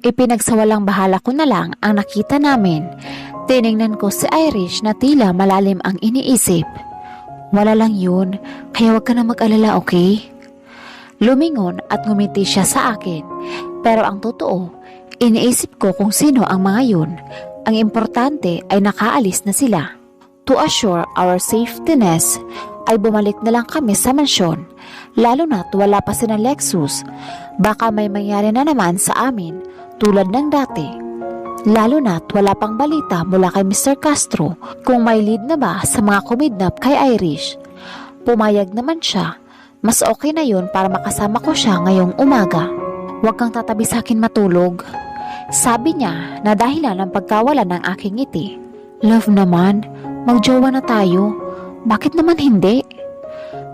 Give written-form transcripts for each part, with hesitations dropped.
Ipinagsawalang bahala ko na lang ang nakita namin. Tiningnan ko si Irish na tila malalim ang iniisip. Wala lang yun, kaya wag ka na mag-alala, okay? Lumingon at ngumiti siya sa akin. Pero ang totoo, iniisip ko kung sino ang mga yun. Ang importante ay nakaalis na sila. To assure our safetyness, ay bumalik na lang kami sa mansyon. Lalo na't wala pa sina Lexus. Baka may mangyari na naman sa amin tulad ng dati. Lalo na't wala pang balita mula kay Mr. Castro kung may lead na ba sa mga kumidnap kay Irish. Pumayag naman siya. Mas okay na yun para makasama ko siya ngayong umaga. Huwag kang tatabi sa akin matulog. Sabi niya na dahilan ng pagkawala ng aking ngiti. Love naman, magjowa na tayo. Bakit naman hindi?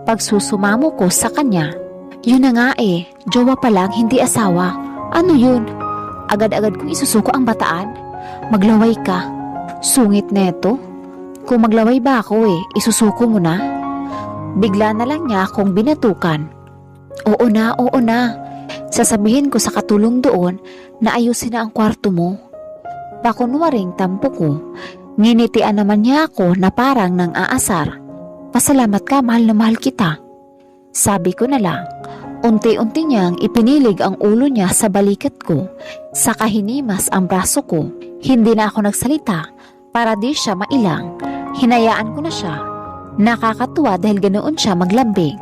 Pagsusumamo ko sa kanya. Yun na nga jowa pa lang, hindi asawa. Ano yun? Agad-agad kong isusuko ang bataan. Maglaway ka. Sungit neto. Kung maglaway ba ako isusuko mo na. Bigla na lang niya akong binatukan. Oo na. Sasabihin ko sa katulong doon na ayusin na ang kwarto mo. Pakunwaring tampo ko. Nginitian naman niya ako na parang nang aasar. Pasalamat ka, mahal na mahal kita. Sabi ko na lang. Unti-unti niyang ipinilig ang ulo niya sa balikat ko. Saka hinimas ang braso ko. Hindi na ako nagsalita para di siya mailang. Hinayaan ko na siya. Nakakatuwa dahil ganoon siya maglambing.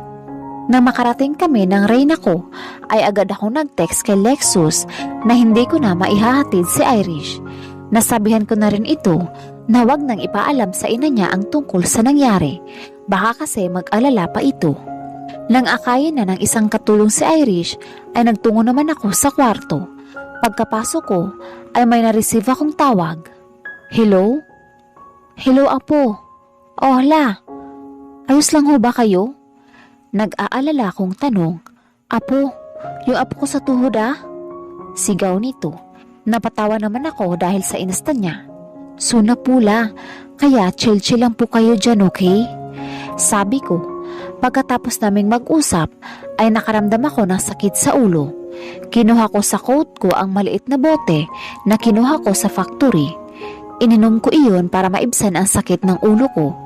Nang makarating kami ng reyna ko, ay agad ako nag-text kay Lexus na hindi ko na maihahatid si Irish. Nasabihan ko na rin ito na wag nang ipaalam sa ina niya ang tungkol sa nangyari. Baka kasi mag-alala pa ito. Nang akayin na ng isang katulong si Irish, ay nagtungo naman ako sa kwarto. Pagkapasok ko, ay may na-receive akong tawag. Hello? Hello, Apo. Oh, hala. Ayos lang ho ba kayo? Nag-aalala kong tanong. Apo, yung apo ko sa tuhod Sigaw nito. Napatawa naman ako dahil sa inasta niya. Suna pula, kaya chill-chill lang po kayo dyan, okay? Sabi ko. Pagkatapos naming mag-usap, ay nakaramdam ako ng sakit sa ulo. Kinuha ko sa coat ko ang maliit na bote na kinuha ko sa factory. Ininom ko iyon para maibsan ang sakit ng ulo ko.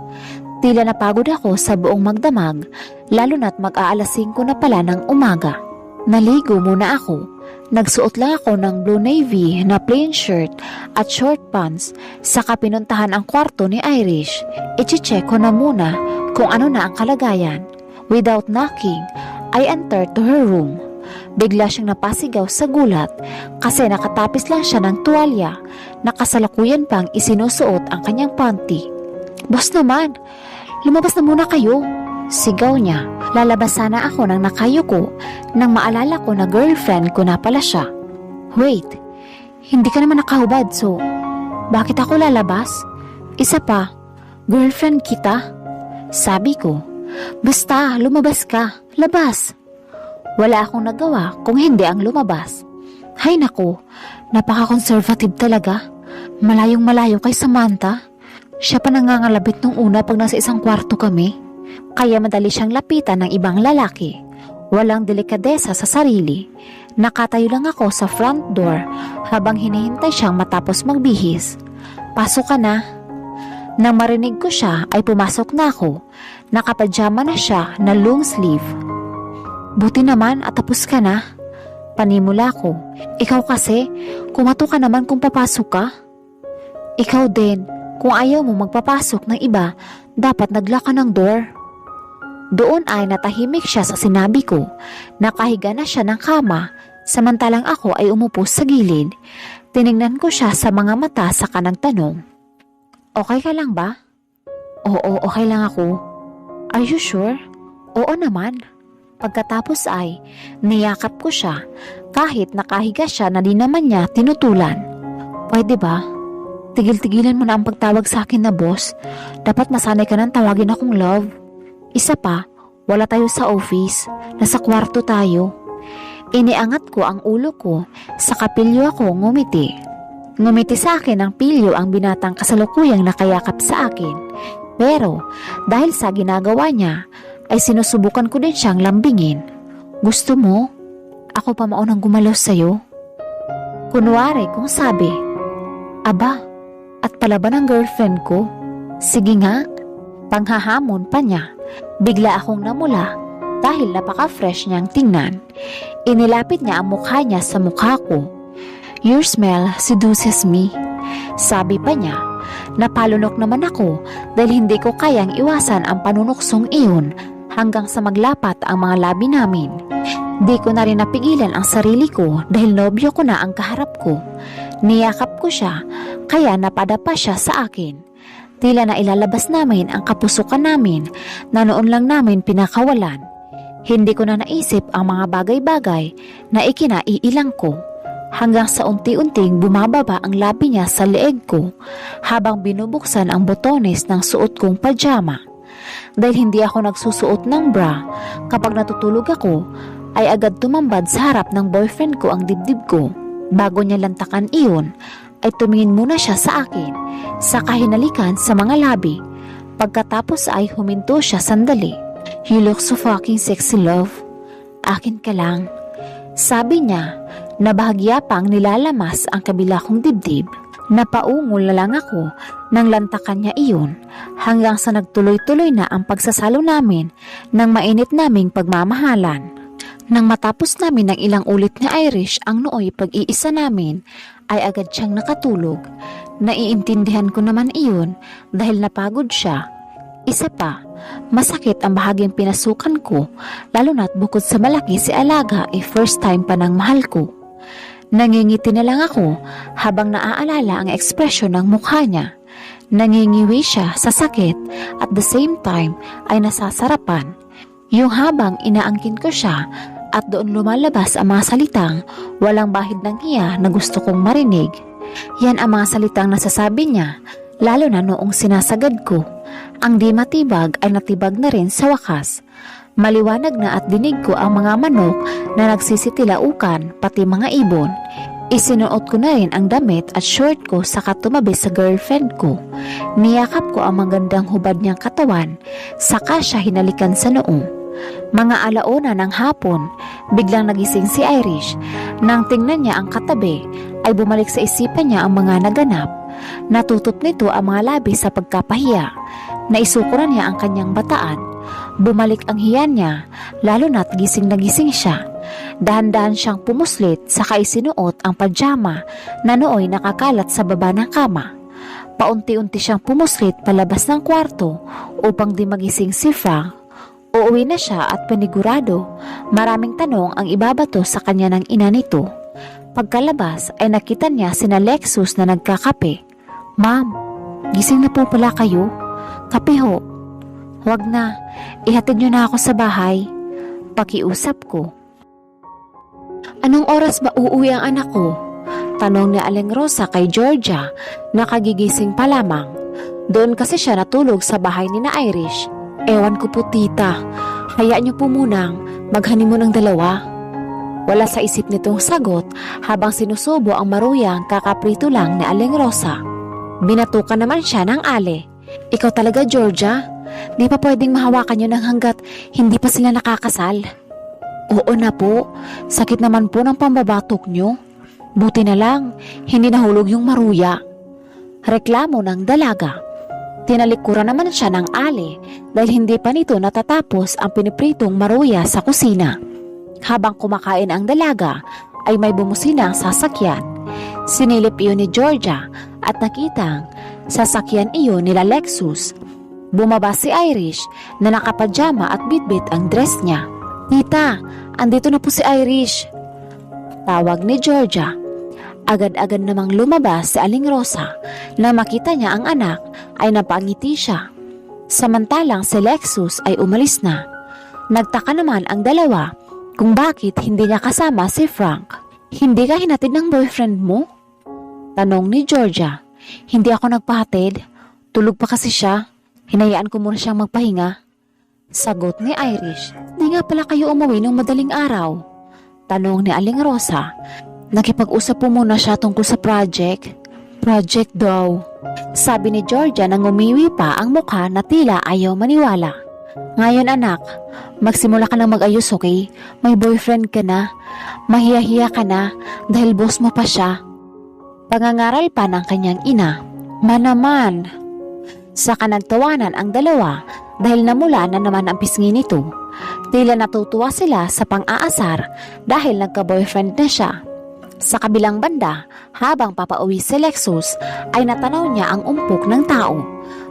Tila napagod ako sa buong magdamag, lalo na't mag-aalas 5 na pala ng umaga. Naligo muna ako. Nagsuot lang ako ng blue navy na plain shirt at short pants, saka pinuntahan ang kwarto ni Irish. I-check ko na muna kung ano na ang kalagayan. Without knocking, I entered to her room. Bigla siyang napasigaw sa gulat kasi nakatapis lang siya ng tuwalya na kasalukuyan pang isinusuot ang kanyang panty. Boss naman, lumabas na muna kayo. Sigaw niya. Lalabas sana ako nang nakayuko nang maalala ko na girlfriend ko na pala siya. Wait, hindi ka naman nakahubad so bakit ako lalabas? Isa pa, girlfriend kita? Sabi ko. Basta, lumabas ka. Labas. Wala akong nagawa kung hindi ang lumabas. Hay nako, napaka-conservative talaga. Malayong malayo kay Samantha. Siya pa nangangalabit nung una pag nasa isang kwarto kami. Kaya madali siyang lapitan ng ibang lalaki. Walang delikadesa sa sarili. Nakatayo lang ako sa front door habang hinihintay siyang matapos magbihis. Pasok ka na. Nang marinig ko siya ay pumasok na ako. Nakapajama na siya na long sleeve. Buti naman at tapos ka na. Panimula ko. Ikaw kasi, kumato ka naman kung papasok ka. Ikaw din, kung ayaw mo magpapasok ng iba, dapat naglock ka ng door. Doon ay natahimik siya sa sinabi ko. Nakahiga na siya ng kama, samantalang ako ay umupo sa gilid. Tiningnan ko siya sa mga mata saka nagtanong. Okay ka lang ba? Oo, okay lang ako. Are you sure? Oo naman. Pagkatapos ay niyakap ko siya kahit nakahiga siya na di naman niya tinutulan. Pwede ba? Tigil-tigilan mo na ang pagtawag sa akin na boss. Dapat masanay ka nang tawagin akong love. Isa pa, wala tayo sa office. Nasa kwarto tayo. Iniangat ko ang ulo ko sa kapilyo ako ngumiti. Ngumiti sa akin ng pilyo ang binatang kasalukuyang nakayakap sa akin. Pero dahil sa ginagawa niya, ay sinusubukan ko din siyang lambingin. Gusto mo? Ako pa maunang gumalaw sa'yo? Kunwari kung sabi, "Aba, at pala ba ng girlfriend ko? Sige nga." Panghahamon pa niya. Bigla akong namula dahil napaka-fresh niyang tingnan. Inilapit niya ang mukha niya sa mukha ko. "Your smell seduces me." Sabi pa niya. Napalunok naman ako dahil hindi ko kayang iwasan ang panunuksong iyon hanggang sa maglapat ang mga labi namin. Di ko na rin napigilan ang sarili ko dahil nobyo ko na ang kaharap ko. Niyakap ko siya kaya napadapa siya sa akin. Tila na ilalabas namin ang kapusukan namin na noon lang namin pinakawalan. Hindi ko na naisip ang mga bagay-bagay na ikinaiilang ko. Hanggang sa unti-unting bumababa ang labi niya sa leeg ko habang binubuksan ang botones ng suot kong pajama. Dahil hindi ako nagsusuot ng bra, kapag natutulog ako ay agad tumambad sa harap ng boyfriend ko ang dibdib ko. Bago niya lantakan iyon ay tumingin muna siya sa akin, saka hinalikan sa mga labi. Pagkatapos ay huminto siya sandali. "You look so fucking sexy, love. Akin ka lang." Sabi niya na bahagya pang nilalamas ang kabila kong dibdib. Napaungol na lang ako nang lantakan niya iyon hanggang sa nagtuloy-tuloy na ang pagsasalo namin ng mainit naming pagmamahalan. Nang matapos namin ng ilang ulit ni Irish ang nooy pag-iisa namin, ay agad siyang nakatulog. Naiintindihan ko naman iyon dahil napagod siya. Isa pa, masakit ang bahagyang pinasukan ko, lalo na't bukod sa malaki si Alaga ay first time pa ng mahal ko. Nangingiti na lang ako habang naaalala ang ekspresyon ng mukha niya. Nangingiwi siya sa sakit at the same time ay nasasarapan. Yung habang inaangkin ko siya at doon lumalabas ang mga salitang walang bahid ng hiya na gusto kong marinig. Yan ang mga salitang nasasabi niya, lalo na noong sinasagad ko. Ang di matibag ay natibag na rin sa wakas. Maliwanag na at dinig ko ang mga manok na nagsisitilaukan pati mga ibon. Isinuot ko na rin ang damit at short ko saka tumabi sa girlfriend ko. Niyakap ko ang magandang hubad niyang katawan, saka siya hinalikan sa noo. Mga alauna ng hapon, biglang nagising si Irish. Nang tingnan niya ang katabi, ay bumalik sa isipan niya ang mga naganap. Natutot nito ang mga labi sa pagkapahiya. Naisukuran niya ang kanyang bataan. Bumalik ang hiya niya, lalo na't gising na gising siya. Dahan-dahan siyang pumuslit saka isinuot ang pajama na nooy nakakalat sa baba ng kama. Paunti-unti siyang pumuslit palabas ng kwarto upang di magising si Frank. Uuwi na siya at panigurado, maraming tanong ang ibabato sa kanya ng ina nito. Pagkalabas ay nakita niya sina Lexus na nagkakape. "Ma'am, gising na po pala kayo? Kape ho." "Huwag na, ihatid niyo na ako sa bahay." Pakiusap ko. "Anong oras ba uuwi ang anak ko?" Tanong ni Aling Rosa kay Georgia na kagigising pa lamang. Doon kasi siya natulog sa bahay ni na Irish. "Ewan ko po tita, hayaan niyo po munang mag-honeymoon ng dalawa." Wala sa isip nitong sagot habang sinusubo ang maruyang kakaprito lang ni Aling Rosa. Binatukan naman siya ng ale. "Ikaw talaga, Georgia? Di pa pwedeng mahawakan niyo ng hanggat hindi pa sila nakakasal?" "Oo na po, sakit naman po ng pambabatok niyo. Buti na lang, hindi nahulog yung maruya." Reklamo ng dalaga. Tinalikuran naman siya ng ale dahil hindi pa nito natatapos ang pinipritong maruya sa kusina. Habang kumakain ang dalaga ay may bumusina ang sasakyan. Sinilip iyon ni Georgia at nakitang sasakyan iyon nila Lexus. Bumaba si Irish na nakapajama at bitbit ang dress niya. "Tita, andito na po si Irish." Tawag ni Georgia. Agad-agad namang lumabas si Aling Rosa. Nang makita niya ang anak ay napangiti siya. Samantalang si Lexus ay umalis na. Nagtaka naman ang dalawa kung bakit hindi niya kasama si Frank. "Hindi ka hinatid ng boyfriend mo?" Tanong ni Georgia. "Hindi ako nagpahatid. Tulog pa kasi siya. Hinayaan ko muna siyang magpahinga." Sagot ni Irish. "Di nga pala kayo umuwi ng madaling araw?" Tanong ni Aling Rosa. "Nakipag-usap po muna siya tungkol sa project." "Project daw," sabi ni Georgia nang umiwi pa ang mukha na tila ayaw maniwala. Ngayon anak, magsimula ka na mag-ayos, okay? May boyfriend ka na. Mahiya-hiya ka na dahil boss mo pa siya. Pangangaral pa ng kanyang ina. Manaman. Saka nagtawanan ang dalawa dahil namula na naman ang pisngi nito. Tila natutuwa sila sa pang-aasar dahil nagka-boyfriend na siya. Sa kabilang banda, habang papauwi si Lexus ay natanaw niya ang umpok ng tao.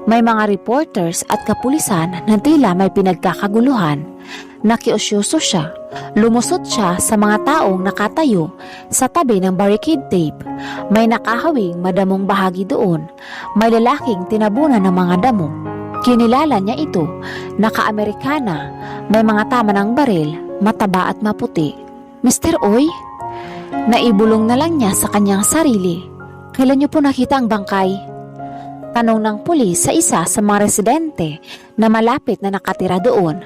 May mga reporters at kapulisan na tila may pinagkakaguluhan. Nakiusyoso siya. Lumusot siya sa mga taong nakatayo sa tabi ng barricade tape. May nakahawing madamong bahagi doon. May lalaking tinabunan ng mga damo. Kinilala niya ito. Naka-Amerikana. May mga tama ng baril, mataba at maputi. Mr. Oy? Naibulong na lang niya sa kanyang sarili. Kailan niyo po nakita ang bangkay? Tanong ng pulis sa isa sa mga residente na malapit na nakatira doon.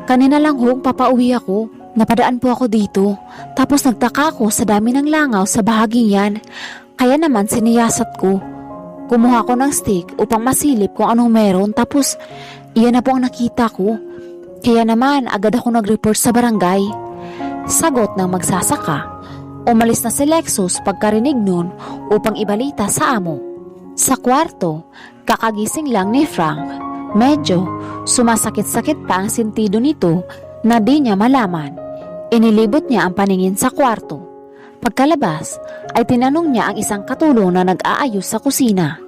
Kanina lang hong papauwi ako. Napadaan po ako dito. Tapos nagtaka ako sa dami ng langaw sa bahaging yan. Kaya naman siniyasat ko. Kumuha ko ng stick upang masilip kung anong meron. Tapos iyan na po ang nakita ko. Kaya naman agad ako nag-report sa barangay. Sagot ng magsasaka. Umalis na si Lexus pagkarinig nun upang ibalita sa amo. Sa kwarto, kakagising lang ni Frank. Medyo sumasakit-sakit pa ang sentido nito na di niya malaman. Inilibot niya ang paningin sa kwarto. Pagkalabas ay tinanong niya ang isang katulong na nag-aayos sa kusina.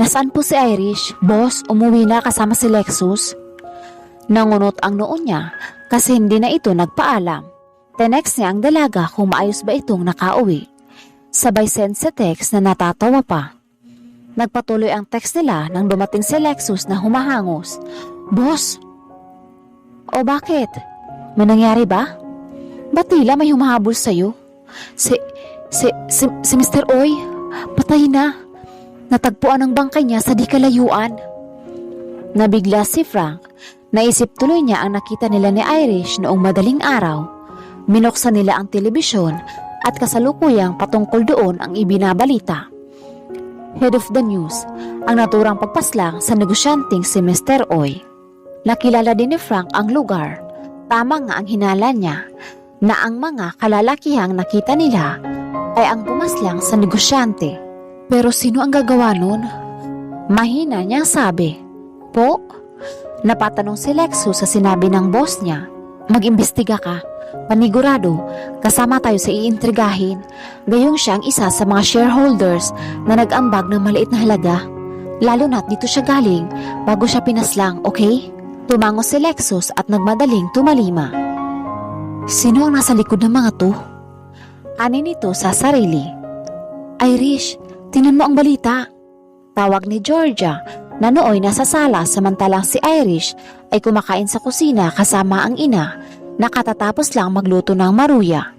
Nasaan po si Irish? Boss, umuwi na kasama si Lexus? Nangunot ang noo niya kasi hindi na ito nagpaalam. Tenext niya ang dalaga kung maayos ba itong nakauwi. Sabay send sa text na natatawa pa. Nagpatuloy ang text nila nang dumating si Lexus na humahangos. Boss! O bakit? May nangyari ba? Ba't tila may humahabol sa'yo? Si Mr. Oy, patay na. Natagpuan ang bangkay niya sa di kalayuan. Nabigla si Frank. Naisip tuloy niya ang nakita nila ni Irish noong madaling araw. Minuksan nila ang telebisyon at kasalukuyang patungkol doon ang ibinabalita. Head of the news, ang naturang pagpaslang sa negosyanteng si Mr. Oy. Nakilala din ni Frank ang lugar. Tama nga ang hinala niya na ang mga kalalakihang nakita nila ay ang pumaslang sa negosyante. Pero sino ang gagawa nun? Mahina niyang sabi. Po? Napatanong si Lexus sa sinabi ng boss niya. Mag-imbestiga ka. Panigurado, kasama tayo sa iintrigahin. Gayong siya ang isa sa mga shareholders na nag-ambag ng maliit na halaga. Lalo na't dito siya galing bago siya pinaslang, okay? Tumango si Lexus at nagmadaling tumalima. Sino ang nasa likod ng mga to? Ani nito sa sarili. Irish, tingnan mo ang balita. Tawag ni Georgia na nooy nasa sala samantalang si Irish ay kumakain sa kusina kasama ang ina. Nakatatapos lang magluto ng maruya.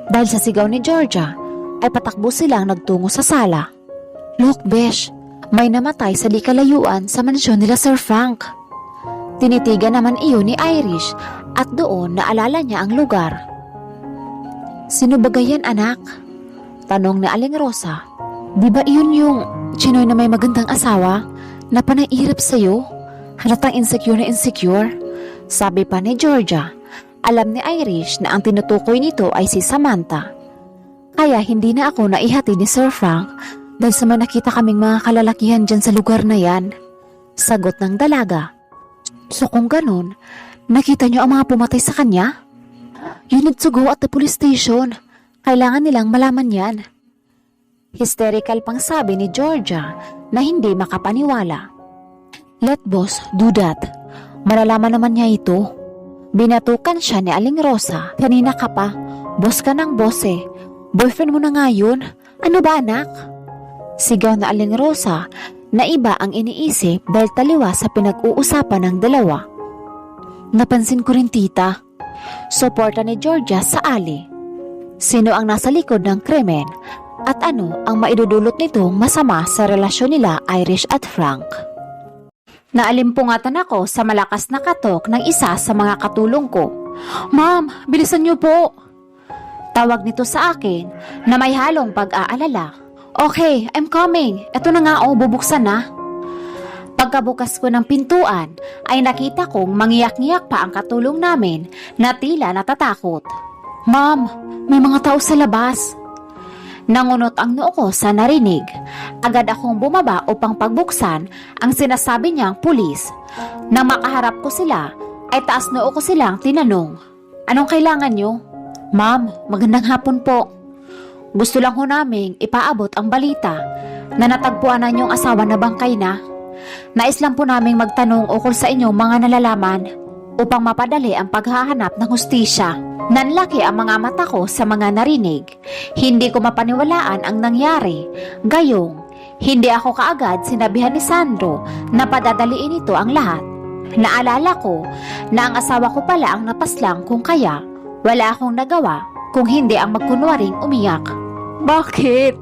Dahil sa sigaw ni Georgia, ay patakbo silang nagtungo sa sala. Look, Besh, may namatay sa di kalayuan sa mansyon nila Sir Frank. Tinitigan naman iyon ni Irish at doon naalala niya ang lugar. Sino ba gayan, anak? Tanong ni Aling Rosa. Di ba iyon yung Chinoy na may magandang asawa na panairap sa'yo? Halatang insecure na insecure? Sabi pa ni Georgia. Alam ni Irish na ang tinutukoy nito ay si Samantha. Kaya hindi na ako naihati ni Sir Frank dahil sa may nakita kaming mga kalalakihan dyan sa lugar na yan. Sagot ng dalaga. So kung ganun, nakita niyo ang mga pumatay sa kanya? You need to go at the police station. Kailangan nilang malaman yan. Hysterical pang sabi ni Georgia na hindi makapaniwala. Let boss do that. Malalaman naman niya ito. Binatukan siya ni Aling Rosa. Kanina ka pa. Boss ka ng boss eh. Boyfriend mo na nga yun. Ano ba anak? Sigaw na Aling Rosa na iba ang iniisip dahil taliwa sa pinag-uusapan ng dalawa. Napansin ko rin tita. Suporta ni Georgia sa Ali. Sino ang nasa likod ng krimen at ano ang maidudulot nitong masama sa relasyon nila Irish at Frank? Naalimpungatan ako sa malakas na katok ng isa sa mga katulong ko. Ma'am, bilisan niyo po. Tawag nito sa akin na may halong pag-aalala. Okay, I'm coming. Eto na nga bubuksan na. Pagkabukas ko ng pintuan ay nakita kong mangiyak-ngiyak pa ang katulong namin na tila natatakot. "Ma'am, may mga tao sa labas." Nangunot ang noo ko sa narinig. Agad akong bumaba upang pagbuksan ang sinasabi niyang pulis. Nang makaharap ko sila, ay taas noo ko silang tinanong, "Anong kailangan niyo?" "Ma'am, magandang hapon po. Gusto lang ho naming ipaabot ang balita na natagpuan na niyong asawa na bangkay na. Nais lang po naming magtanong ukol sa inyong mga nalalaman upang mapadali ang paghahanap ng hustisya." Nanlaki ang mga mata ko sa mga narinig. Hindi ko mapaniwalaan ang nangyari. Gayong, hindi ako kaagad sinabihan ni Sandro na padadaliin ito ang lahat. Naalala ko na ang asawa ko pala ang napaslang, kung kaya wala akong nagawa kung hindi ang magkunwaring umiyak. "Bakit?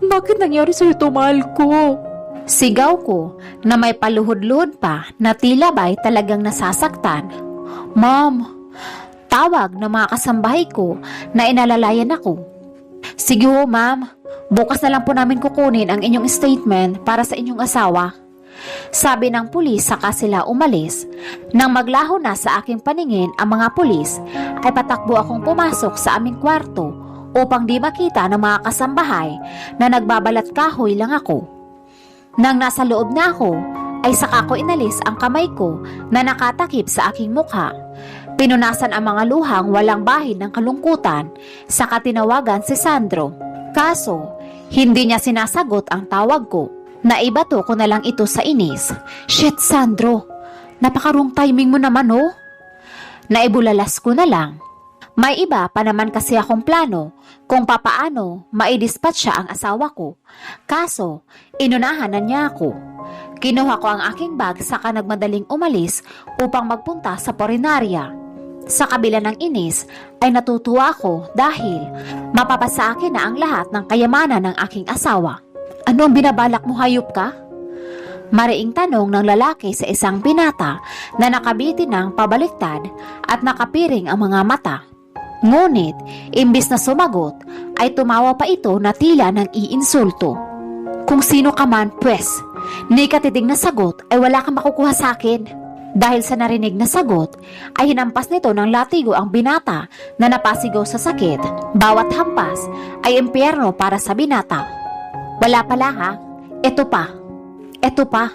Bakit nangyari sa'yo ito, mahal ko?" Sigaw ko na may paluhod-luhod pa na tila ba'y talagang nasasaktan. "Ma'am," tawag ng mga kasambahay ko na inalalayan ako. "Sige ho, ma'am. Bukas na lang po namin kukunin ang inyong statement para sa inyong asawa." Sabi ng pulis saka sila umalis. Nang maglaho na sa aking paningin ang mga pulis, ay patakbo akong pumasok sa aming kwarto upang di makita ng mga kasambahay na nagbabalat kahoy lang ako. Nang nasa loob na ako, ay saka ko inalis ang kamay ko na nakatakip sa aking mukha. Pinunasan ang mga luhang walang bahid ng kalungkutan, saka tinawagan si Sandro. Kaso, hindi niya sinasagot ang tawag ko. Naibato ko na lang ito sa inis. "Shit, Sandro! Napakarong timing mo naman, oh!" Naibulalas ko na lang. May iba pa naman kasi akong plano kung papaano maidispatcha ang asawa ko. Kaso, inunahan na niya ako. Kinuha ko ang aking bag saka nagmadaling umalis upang magpunta sa Porinaria. Sa kabila ng inis ay natutuwa ako dahil mapapasa akin na ang lahat ng kayamanan ng aking asawa. "Ano ang binabalak mo, hayop ka?" Mariing tanong ng lalaki sa isang binata na nakabitin ng pabaliktad at nakapiring ang mga mata. Ngunit, imbis na sumagot, ay tumawa pa ito na tila ng iinsulto. "Kung sino ka man, pwes, ni katiting na sagot ay wala kang makukuha sa akin." Dahil sa narinig na sagot, ay hinampas nito ng latigo ang binata na napasigaw sa sakit. Bawat hampas ay impyerno para sa binata. "Wala pala ha? Eto pa. Eto pa."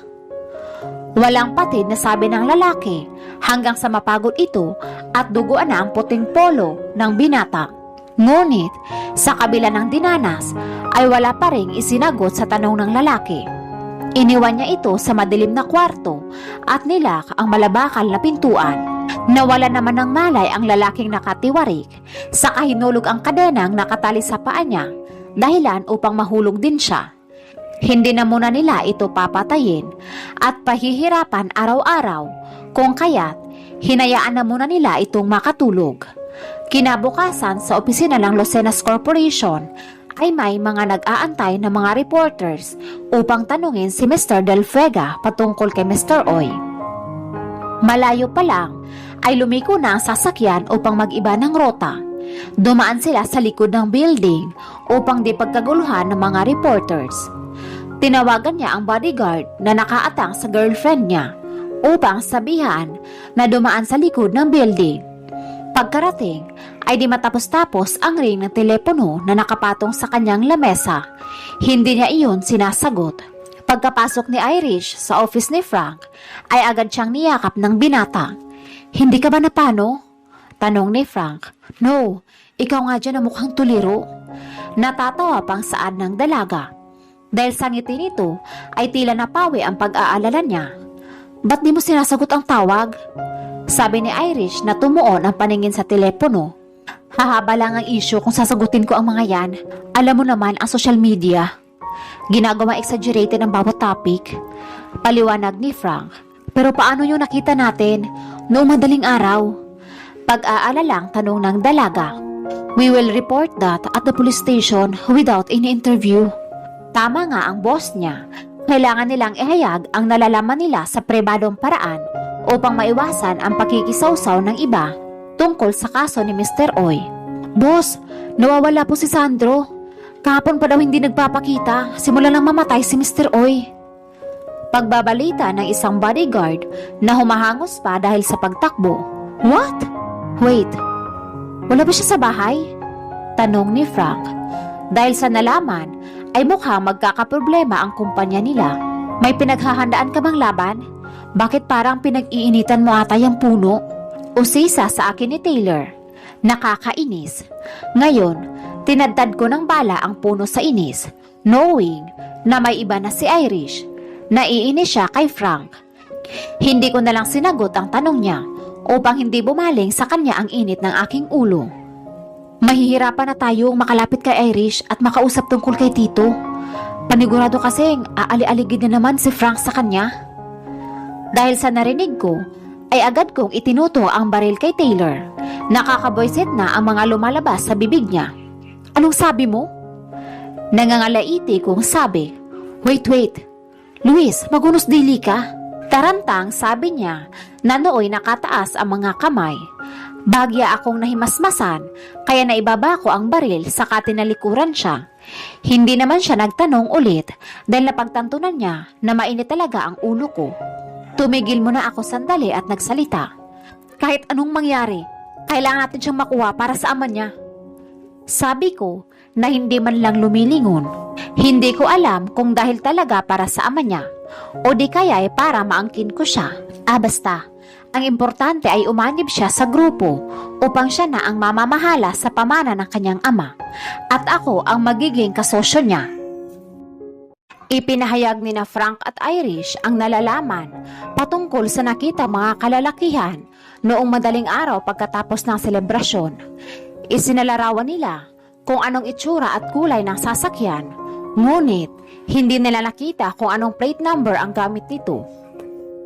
Walang patid na sabi ng lalaki hanggang sa mapagod ito at duguan na ang puting polo ng binata. Ngunit, sa kabila ng dinanas, ay wala pa ring isinagot sa tanong ng lalaki. Iniwan niya ito sa madilim na kwarto at nilak ang malabakal na pintuan. Nawala naman ng malay ang lalaking nakatiwarik, saka hinulog ang kadenang nakatali sa paa niya, dahilan upang mahulog din siya. Hindi na muna nila ito papatayin at pahihirapan araw-araw, kung kaya't hinayaan na muna nila itong makatulog. Kinabukasan sa opisina ng Lucenas Corporation, ay may mga nag-aantay na mga reporters upang tanungin si Mr. Del Vega patungkol kay Mr. Oy. Malayo pa lang ay lumiko na ang sasakyan upang mag-iba ng rota. Dumaan sila sa likod ng building upang di pagkaguluhan ng mga reporters. Tinawagan niya ang bodyguard na nakaatang sa girlfriend niya upang sabihan na dumaan sa likod ng building. Pagkarating ay di matapos-tapos ang ring ng telepono na nakapatong sa kanyang lamesa. Hindi niya iyon sinasagot. Pagkapasok ni Irish sa office ni Frank, ay agad siyang niyakap ng binata. "Hindi ka ba napano?" tanong ni Frank. "No, ikaw nga dyan na mukhang tuliro." Natatawa pang saad ng dalaga. Dahil sa ngiti nito ay tila napawi ang pag-aalala niya. "Ba't di mo sinasagot ang tawag?" sabi ni Irish na tumuon ang paningin sa telepono. "Hahaba lang ang issue kung sasagutin ko ang mga yan. Alam mo naman ang social media. Ginagawa exaggerated ang bawat topic." Paliwanag ni Frank. "Pero paano yung nakita natin noong madaling araw?" Pag-aalalang tanong ng dalaga. "We will report that at the police station without any interview." Tama nga ang boss niya. Kailangan nilang ihayag ang nalalaman nila sa pribadong paraan upang maiwasan ang pakikisawsaw ng iba tungkol sa kaso ni Mr. Oy. "Boss, nawawala po si Sandro. Kahapon pa daw hindi nagpapakita, simula nang mamatay si Mr. Oy." Pagbabalita ng isang bodyguard na humahangos pa dahil sa pagtakbo. What? Wait, wala ba siya sa bahay? Tanong ni Frank. Dahil sa nalaman, ay mukhang magkakaproblema ang kumpanya nila. May pinaghahandaan ka bang laban? Bakit parang pinag-iinitan mo ata yung puno? Usisa sa akin ni Taylor. Nakakainis. Ngayon, tinadtad ko ng bala ang puno sa inis, knowing na may iba na si Irish. Naiinis siya kay Frank. Hindi ko na lang sinagot ang tanong niya upang hindi bumaling sa kanya ang init ng aking ulo. Mahihirapan na tayong makalapit kay Irish at makausap tungkol kay Tito. Panigurado kasing aali-aligid na naman si Frank sa kanya. Dahil sa narinig ko, ay agad kong itinuto ang baril kay Taylor. Nakakaboyset na ang mga lumalabas sa bibig niya. Anong sabi mo? Nangangalaiti kong sabi. Wait. Luis, magunos dili ka. Tarantang sabi niya na nooy nakataas ang mga kamay. Bagya akong nahimasmasan kaya naibaba ko ang baril saka tinalikuran siya. Hindi naman siya nagtanong ulit dahil napagtantunan niya na mainit talaga ang ulo ko. Tumigil muna ako sandali at nagsalita. Kahit anong mangyari, kailangan natin siyang makuha para sa ama niya. Sabi ko na hindi man lang lumilingon. Hindi ko alam kung dahil talaga para sa ama niya o di kaya ay para maangkin ko siya. Basta, ang importante ay umanib siya sa grupo upang siya na ang mamamahala sa pamana ng kanyang ama at ako ang magiging kasosyo niya. Ipinahayag ni na Frank at Irish ang nalalaman patungkol sa nakita mga kalalakihan noong madaling araw pagkatapos ng selebrasyon. Isinalarawan nila kung anong itsura at kulay ng sasakyan, ngunit hindi nila nakita kung anong plate number ang gamit nito.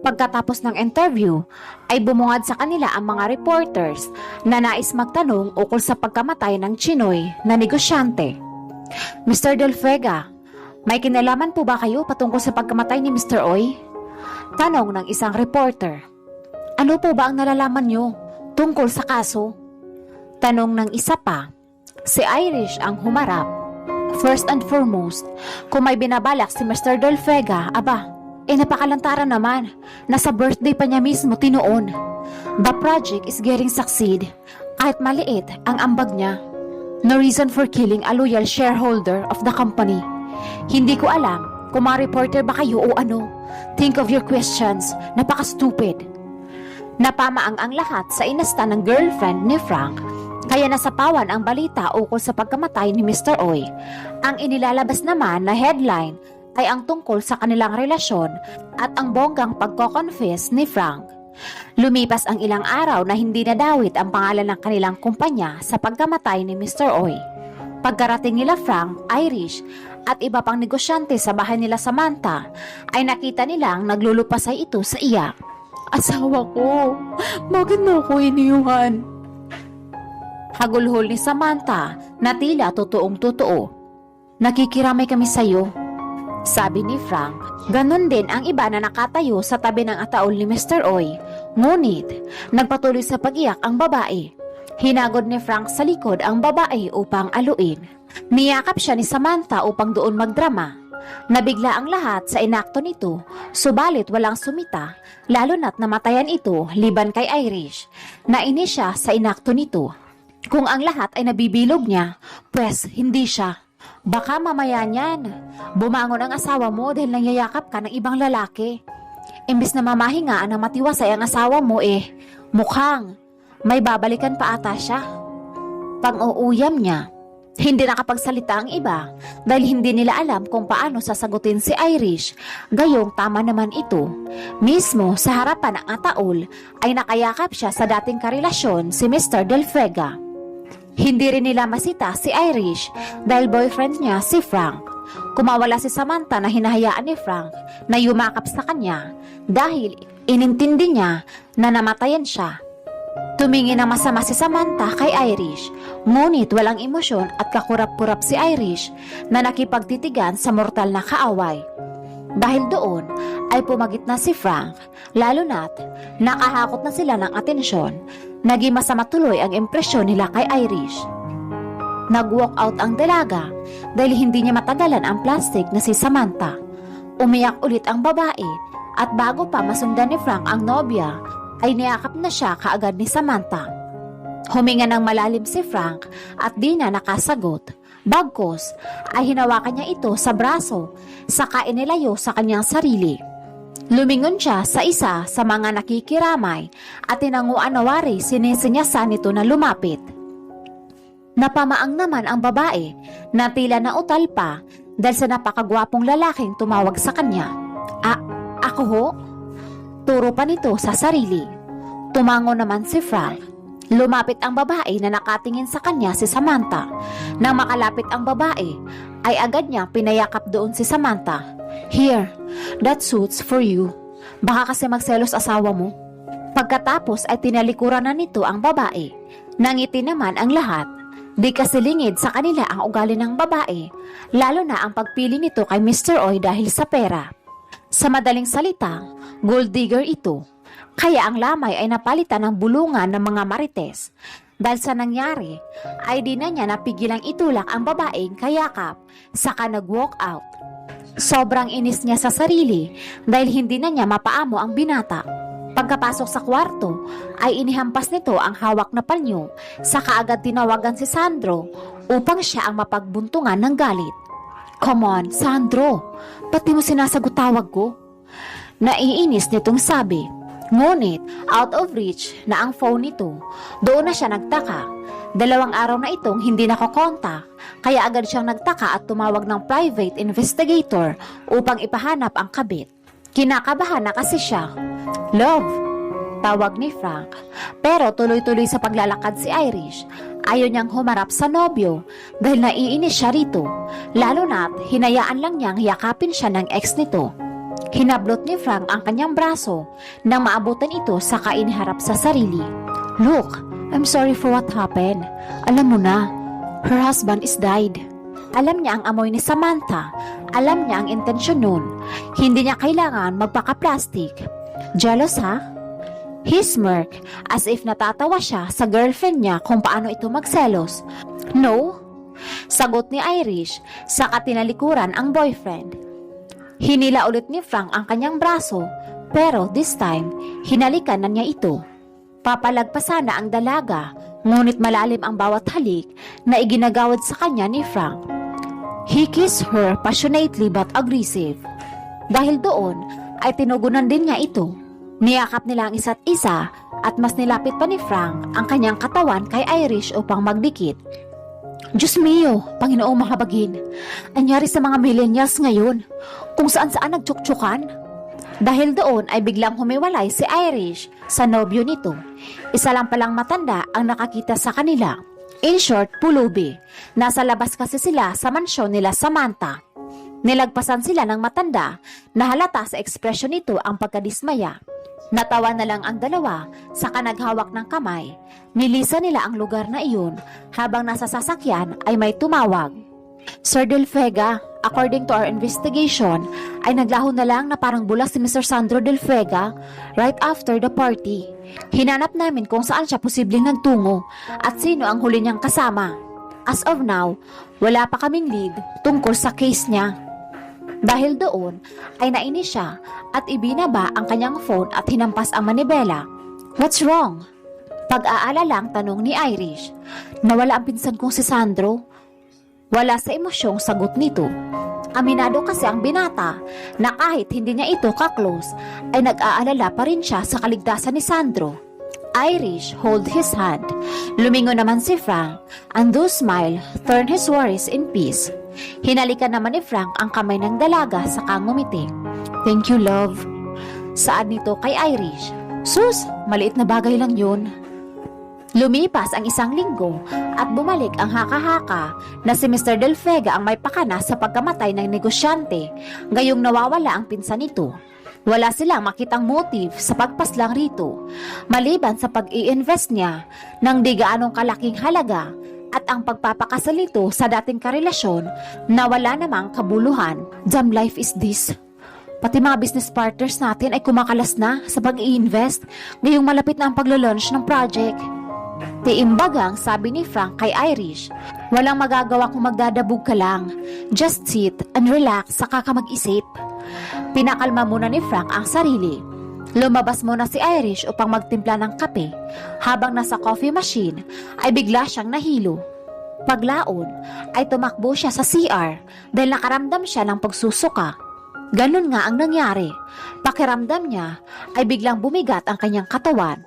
Pagkatapos ng interview, ay bumungad sa kanila ang mga reporters na nais magtanong ukol sa pagkamatay ng Chinoy na negosyante. Mr. Del Fuega, may kinalaman po ba kayo patungkol sa pagkamatay ni Mr. Oy? Tanong ng isang reporter. Ano po ba ang nalalaman nyo tungkol sa kaso? Tanong ng isa pa. Si Irish ang humarap. First and foremost, kung may binabalak si Mr. Del Fuega, napakalantaran naman. Nasa birthday pa niya mismo tinuon. The project is getting succeed. Kahit maliit ang ambag niya. No reason for killing a loyal shareholder of the company. Hindi ko alam kung mga reporter ba kayo o ano. Think of your questions. Napaka-stupid. Napamaang ang lahat sa inasta ng girlfriend ni Frank. Kaya nasapawan ang balita ukol sa pagkamatay ni Mr. Oy. Ang inilalabas naman na headline ay ang tungkol sa kanilang relasyon at ang bonggang pagko-confess ni Frank. Lumipas ang ilang araw na hindi nadawit ang pangalan ng kanilang kumpanya sa pagkamatay ni Mr. Oy. Pagkarating nila Frank, Irish at iba pang negosyante sa bahay nila Samantha, ay nakita nilang naglulupasay ito sa iyak. Asawa ko, bakit mo ako iniwan? Hagulhol ni Samantha na tila totoong totoo. Nakikiramay kami sa'yo, sabi ni Frank. Ganon din ang iba na nakatayo sa tabi ng ataol ni Mr. Oy. Ngunit, nagpatuloy sa pag-iyak ang babae. Hinagod ni Frank sa likod ang babae upang aluin. Niyakap siya ni Samantha upang doon magdrama. Nabigla ang lahat sa inakto nito, subalit walang sumita, lalo na't namatayan ito liban kay Irish. Nainis siya sa inakto nito. Kung ang lahat ay nabibilog niya, pues hindi siya. Baka mamaya niyan, bumangon ang asawa mo dahil nangyayakap ka ng ibang lalaki. Imbes na mamahingaan na matiwasay ang asawa mo mukhang may babalikan pa ata siya. Pang-uuyam niya. Hindi nakapagsalita ang iba dahil hindi nila alam kung paano sasagutin si Irish. Gayong tama naman ito. Mismo sa harapan ng ataol ay nakayakap siya sa dating karelasyon si Mr. Del Fuega. Hindi rin nila masita si Irish dahil boyfriend niya si Frank. Kumawala si Samantha na hinahayaan ni Frank na yumakap sa kanya dahil inintindi niya na namatayan siya. Tumingin ng masama si Samantha kay Irish, ngunit walang emosyon at kakurap-kurap si Irish na nakipagtitigan sa mortal na kaaway. Dahil doon ay pumagit na si Frank, lalo na't nakahakot na sila ng atensyon. Naging masama tuloy ang impresyon nila kay Irish. Nag-walk out ang dalaga dahil hindi niya matagalan ang plastic na si Samantha. Umiyak ulit ang babae at bago pa masundan ni Frank ang nobya, ay niyakap na siya kaagad ni Samantha. Huminga ng malalim si Frank at di na nakasagot. Bagkus ay hinawakan niya ito sa braso, saka inilayo sa kanyang sarili. Lumingon siya sa isa sa mga nakikiramay at tinanguan na wari sinisinyasan nito na lumapit. Napamaang naman ang babae na tila nautal pa dahil sa napakagwapong lalaking tumawag sa kanya. Ako ho? Turo pa nito sa sarili. Tumango naman si Frank. Lumapit ang babae na nakatingin sa kanya si Samantha. Nang makalapit ang babae, ay agad niya pinayakap doon si Samantha. Here, that suits for you. Baka kasi magselos asawa mo. Pagkatapos ay tinalikuran na nito ang babae. Nangiti naman ang lahat. Di kasi lingid sa kanila ang ugali ng babae, lalo na ang pagpili nito kay Mr. Oy dahil sa pera. Sa madaling salita, gold digger ito. Kaya ang lamay ay napalitan ng bulungan ng mga marites. Dahil sa nangyari, ay di na niya napigilang itulak ang babaeng kayakap, saka nag-walk out. Sobrang inis niya sa sarili dahil hindi na niya mapaamo ang binata. Pagkapasok sa kwarto, ay inihampas nito ang hawak na panyo, saka agad tinawagan si Sandro upang siya ang mapagbuntungan ng galit. Come on, Sandro, pati mo sinasagot tawag ko? Naiinis nitong sabi. Ngunit, out of reach na ang phone nito. Doon na siya nagtaka. 2 araw na itong hindi nakokontak, kaya agad siyang nagtaka at tumawag ng private investigator upang ipahanap ang kabit. Kinakabahan na kasi siya. Love, tawag ni Frank. Pero tuloy-tuloy sa paglalakad si Irish. Ayaw niyang humarap sa nobyo dahil naiinis siya rito. Lalo na't hinayaan lang niyang yakapin siya ng ex nito. Hinablot ni Frank ang kanyang braso nang maabutan ito sa iniharap sa sarili. Look, I'm sorry for what happened. Alam mo na, her husband is died. Alam niya ang amoy ni Samantha. Alam niya ang intensyon nun. Hindi niya kailangan magpaka-plastic. Jealous ha? He smirked as if natatawa siya sa girlfriend niya kung paano ito magselos. No? Sagot ni Irish, saka tinalikuran ang boyfriend. Hinila ulit ni Frank ang kanyang braso, pero this time, hinalikan na niya ito. Papalagpasan na ang dalaga, ngunit malalim ang bawat halik na iginagawad sa kanya ni Frank. He kissed her passionately but aggressive. Dahil doon, ay tinugunan din niya ito. Niyakap nila ang isa't isa at mas nilapit pa ni Frank ang kanyang katawan kay Irish upang magdikit. Diyos mio, Panginoong mahabagin, anyari sa mga millennials ngayon, kung saan-saan nagtsuktsukan. Dahil doon ay biglang humiwalay si Irish sa nobyo nito. Isa lang palang matanda ang nakakita sa kanila. In short, pulubi. Nasa labas kasi sila sa mansyon nila Samantha. Nilagpasan sila ng matanda na halata sa ekspresyon nito ang pagkadismaya. Natawa na lang ang dalawa, saka naghawak ng kamay. Nilisan nila ang lugar na iyon habang nasa sasakyan ay may tumawag. Sir Del Vega, according to our investigation, ay naglaho na lang na parang bulas si Mr. Sandro Del Vega right after the party. Hinanap namin kung saan siya posibleng nagtungo at sino ang huli niyang kasama. As of now, wala pa kaming lead tungkol sa case niya. Dahil doon ay nainis siya at ibinaba ang kanyang phone at hinampas ang manibela. What's wrong? Pag-aalalang tanong ni Irish. Nawala ang pinsan kong si Sandro. Wala sa emosyong sagot nito. Aminado kasi ang binata na kahit hindi niya ito ka-close ay nag-aalala pa rin siya sa kaligtasan ni Sandro. Irish hold his hand. Lumingon naman si Frank and though smile turn his worries in peace. Hinalikan naman ni Frank ang kamay ng dalaga sa ngumiti. Thank you, love. Saad nito kay Irish. Sus, maliit na bagay lang yun. Lumipas ang 1 linggo at bumalik ang haka-haka na si Mr. Del Vega ang may pakana sa pagkamatay ng negosyante, gayong nawawala ang pinsan nito. Wala silang makitang motive sa pagpaslang rito, maliban sa pag-i-invest niya ng di gaanong kalaking halaga at ang pagpapakasal nito sa dating karelasyon na wala namang kabuluhan. Damn life is this. Pati mga business partners natin ay kumakalas na sa pag-i-invest ngayong malapit na ang paglo-launch ng project. Tiimbagang sabi ni Frank kay Irish, walang magagawa kung magdadabog ka lang. Just sit and relax saka ka mag-isip. Pinakalma muna ni Frank ang sarili. Lumabas muna si Irish upang magtimpla ng kape. Habang nasa coffee machine ay bigla siyang nahilo. Paglaon ay tumakbo siya sa CR dahil nakaramdam siya ng pagsusuka. Ganun nga ang nangyari. Pakiramdam niya ay biglang bumigat ang kanyang katawan.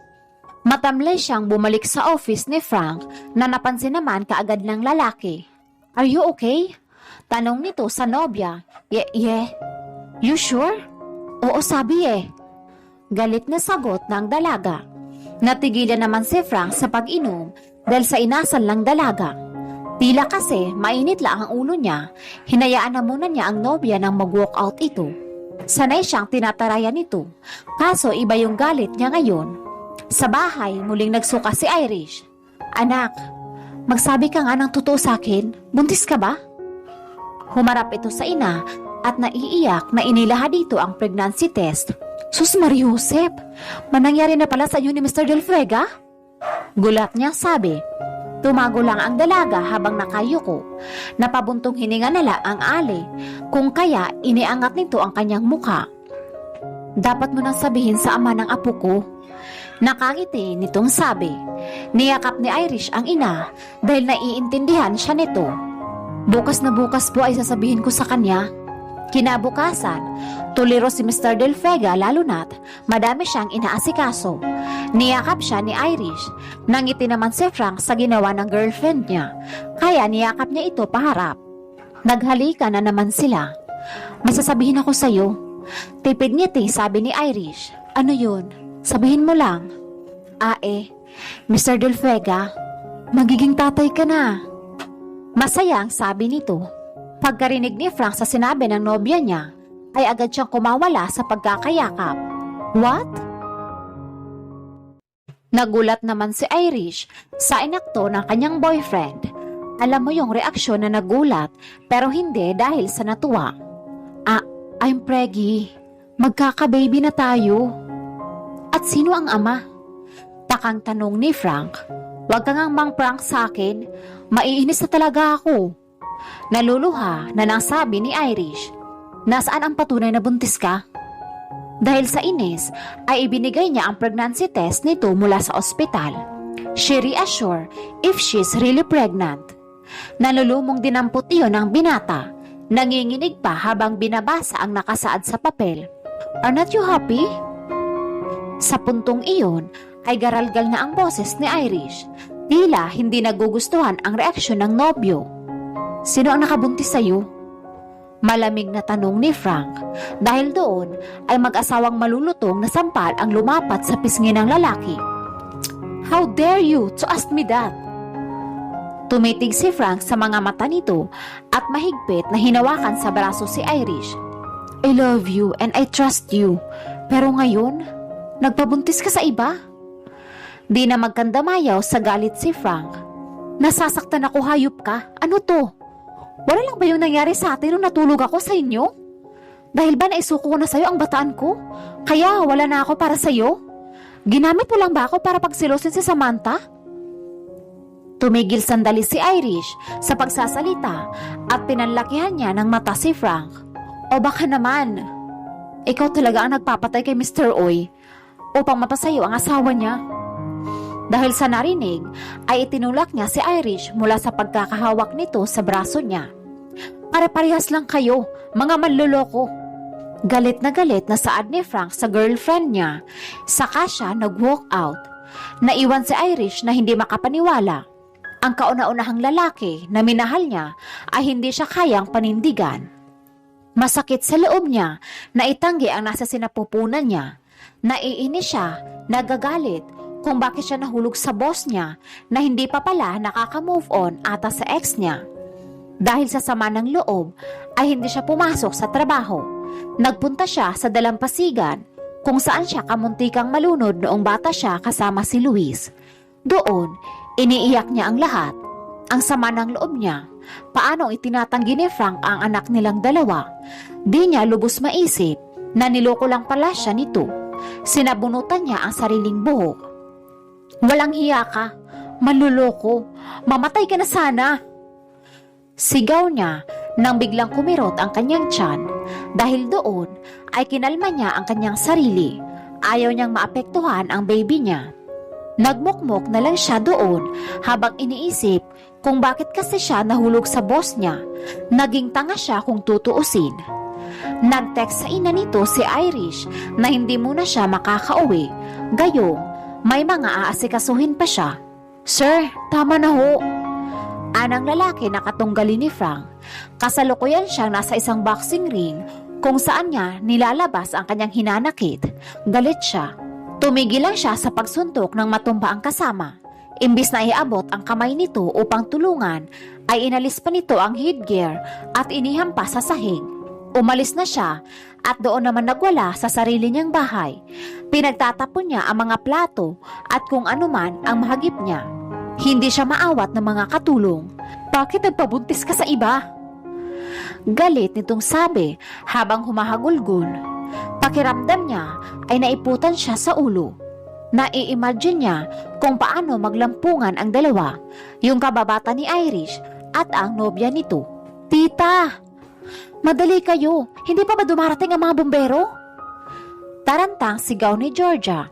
Matamlay siyang bumalik sa office ni Frank na napansin naman kaagad ng lalaki. Are you okay? Tanong nito sa nobya. Yeah. You sure? Oo, sabi eh. Galit na sagot ng dalaga. Natigilan naman si Frank sa pag-inom dahil sa inasal ng dalaga. Tila kasi mainit lang ang ulo niya, hinayaan na muna niya ang nobya nang mag-walk out ito. Sanay siyang tinatarayan nito, kaso iba yung galit niya ngayon. Sa bahay, muling nagsuka si Irish. Anak, magsabi ka nga ng totoo sa akin, buntis ka ba? Humarap ito sa ina at naiiyak na inilaha dito ang pregnancy test. Sus Maria Josep, manangyari na pala sa inyo ni Mr. Del Frega? Gulat niya sabi. Tumago lang ang dalaga habang nakayuko. Napabuntong hininga nala ang ali, kung kaya iniangat nito ang kanyang mukha. Dapat mo nang sabihin sa ama ng apo ko. Nakangiti nitong sabi. Niyakap ni Irish ang ina dahil naiintindihan siya nito. Bukas na bukas po ay sasabihin ko sa kanya. Kinabukasan, tuliro si Mr. Del Frega lalo na't madami siyang inaasikaso. Niyakap siya ni Irish. Nangiti naman si Frank sa ginawa ng girlfriend niya. Kaya niyakap niya ito paharap. Naghalikan na naman sila. May sasabihin ako sa'yo. Tipid ngiti sabi ni Irish. Ano yun? Sabihin mo lang. Mr. Del Frega, magiging tatay ka na. Masayang sabi nito. Pagkarinig ni Frank sa sinabi ng nobya niya, ay agad siyang kumawala sa pagkakayakap. What? Nagulat naman si Irish sa inakto ng kanyang boyfriend. Alam mo yung reaksyon na nagulat pero hindi dahil sa natuwa. I'm preggy. Magkaka-baby na tayo. At sino ang ama? Takang tanong ni Frank. Huwag kang mang-prank sa akin. Maiinis na talaga ako. Naluluha na nasabi ni Irish. Nasaan ang patunay na buntis ka? Dahil sa inis, ay ibinigay niya ang pregnancy test nito mula sa ospital. She reassured if she's really pregnant. Nalulumong dinampot iyon ng binata. Nanginginig pa habang binabasa ang nakasaad sa papel. Are not you happy? Sa puntong iyon ay garalgal na ang boses ni Irish. Tila hindi nagugustuhan ang reaksyon ng nobyo. Sino ang nakabuntis sa'yo? Malamig na tanong ni Frank. Dahil doon ay mag-asawang malulutong na sampal ang lumapat sa pisngi ng lalaki. How dare you to ask me that? Tumitig si Frank sa mga mata nito at mahigpit na hinawakan sa braso si Irish. I love you and I trust you. Pero ngayon, nagpabuntis ka sa iba? Di na magkandamayaw sa galit si Frank. Nasasaktan ako, hayop ka. Ano to? Wala lang ba yung nangyari sa atin nung natulog ako sa inyo? Dahil ba naisuko ko na sa'yo ang bataan ko? Kaya wala na ako para sa'yo? Ginamit mo lang ba ako para pagsilosin si Samantha? Tumigil sandali si Irish sa pagsasalita at pinanlakihan niya ng mata si Frank. O baka naman, ikaw talaga ang nagpapatay kay Mr. Oy upang mapasayo ang asawa niya. Dahil sa narinig, ay itinulak niya si Irish mula sa pagkakahawak nito sa braso niya. Pare-parehas lang kayo, mga manloloko. Galit na saad ni Frank sa girlfriend niya, saka siya nag-walk out. Naiwan si Irish na hindi makapaniwala. Ang kauna-unahang lalaki na minahal niya ay hindi siya kayang panindigan. Masakit sa loob niya na itanggi ang nasa sinapupunan niya. Naiinis siya, nagagalit, kung bakit siya nahulog sa boss niya na hindi pa pala nakaka-move on ata sa ex niya. Dahil sa sama ng loob ay hindi siya pumasok sa trabaho. Nagpunta siya sa dalampasigan kung saan siya kamuntikang malunod noong bata siya kasama si Luis. Doon, iniiyak niya ang lahat. Ang sama ng loob niya. Paanong itinatanggi ni Frank ang anak nilang dalawa? Di niya lubos maisip na niloko lang pala siya nito. Sinabunutan niya ang sariling buhok. Walang hiya ka. Manluloko, mamatay ka na sana. Sigaw niya nang biglang kumirot ang kanyang tiyan. Dahil doon ay kinalma niya ang kanyang sarili. Ayaw niyang maapektuhan ang baby niya. Nagmukmok na lang siya doon habang iniisip kung bakit kasi siya nahulog sa boss niya. Naging tanga siya kung tutuusin. Nag-text sa ina nito si Irish na hindi muna siya makakauwi. Gayong may mga aasikasuhin pa siya. Sir, tama na ho. Anang lalaki na katunggali ni Frank. Kasalukuyan siyang nasa isang boxing ring kung saan niya nilalabas ang kanyang hinanakit. Galit siya. Tumigil lang siya sa pagsuntok ng matumba ang kasama. Imbis na iabot ang kamay nito upang tulungan, ay inalis pa nito ang headgear at inihampas sa sahig. Umalis na siya at doon naman nagwala sa sarili niyang bahay. Pinagtatapon niya ang mga plato at kung anuman ang mahagip niya. Hindi siya maawat ng mga katulong. Bakit nagpabuntis ka sa iba? Galit nitong sabi habang humahagulgol. Pakiramdam niya ay naiputan siya sa ulo. Nai-imagine niya kung paano maglampungan ang dalawa, yung kababata ni Irish at ang nobya nito. Tita! Madali kayo, hindi pa ba dumarating ang mga bumbero? Tarantang sigaw ni Georgia.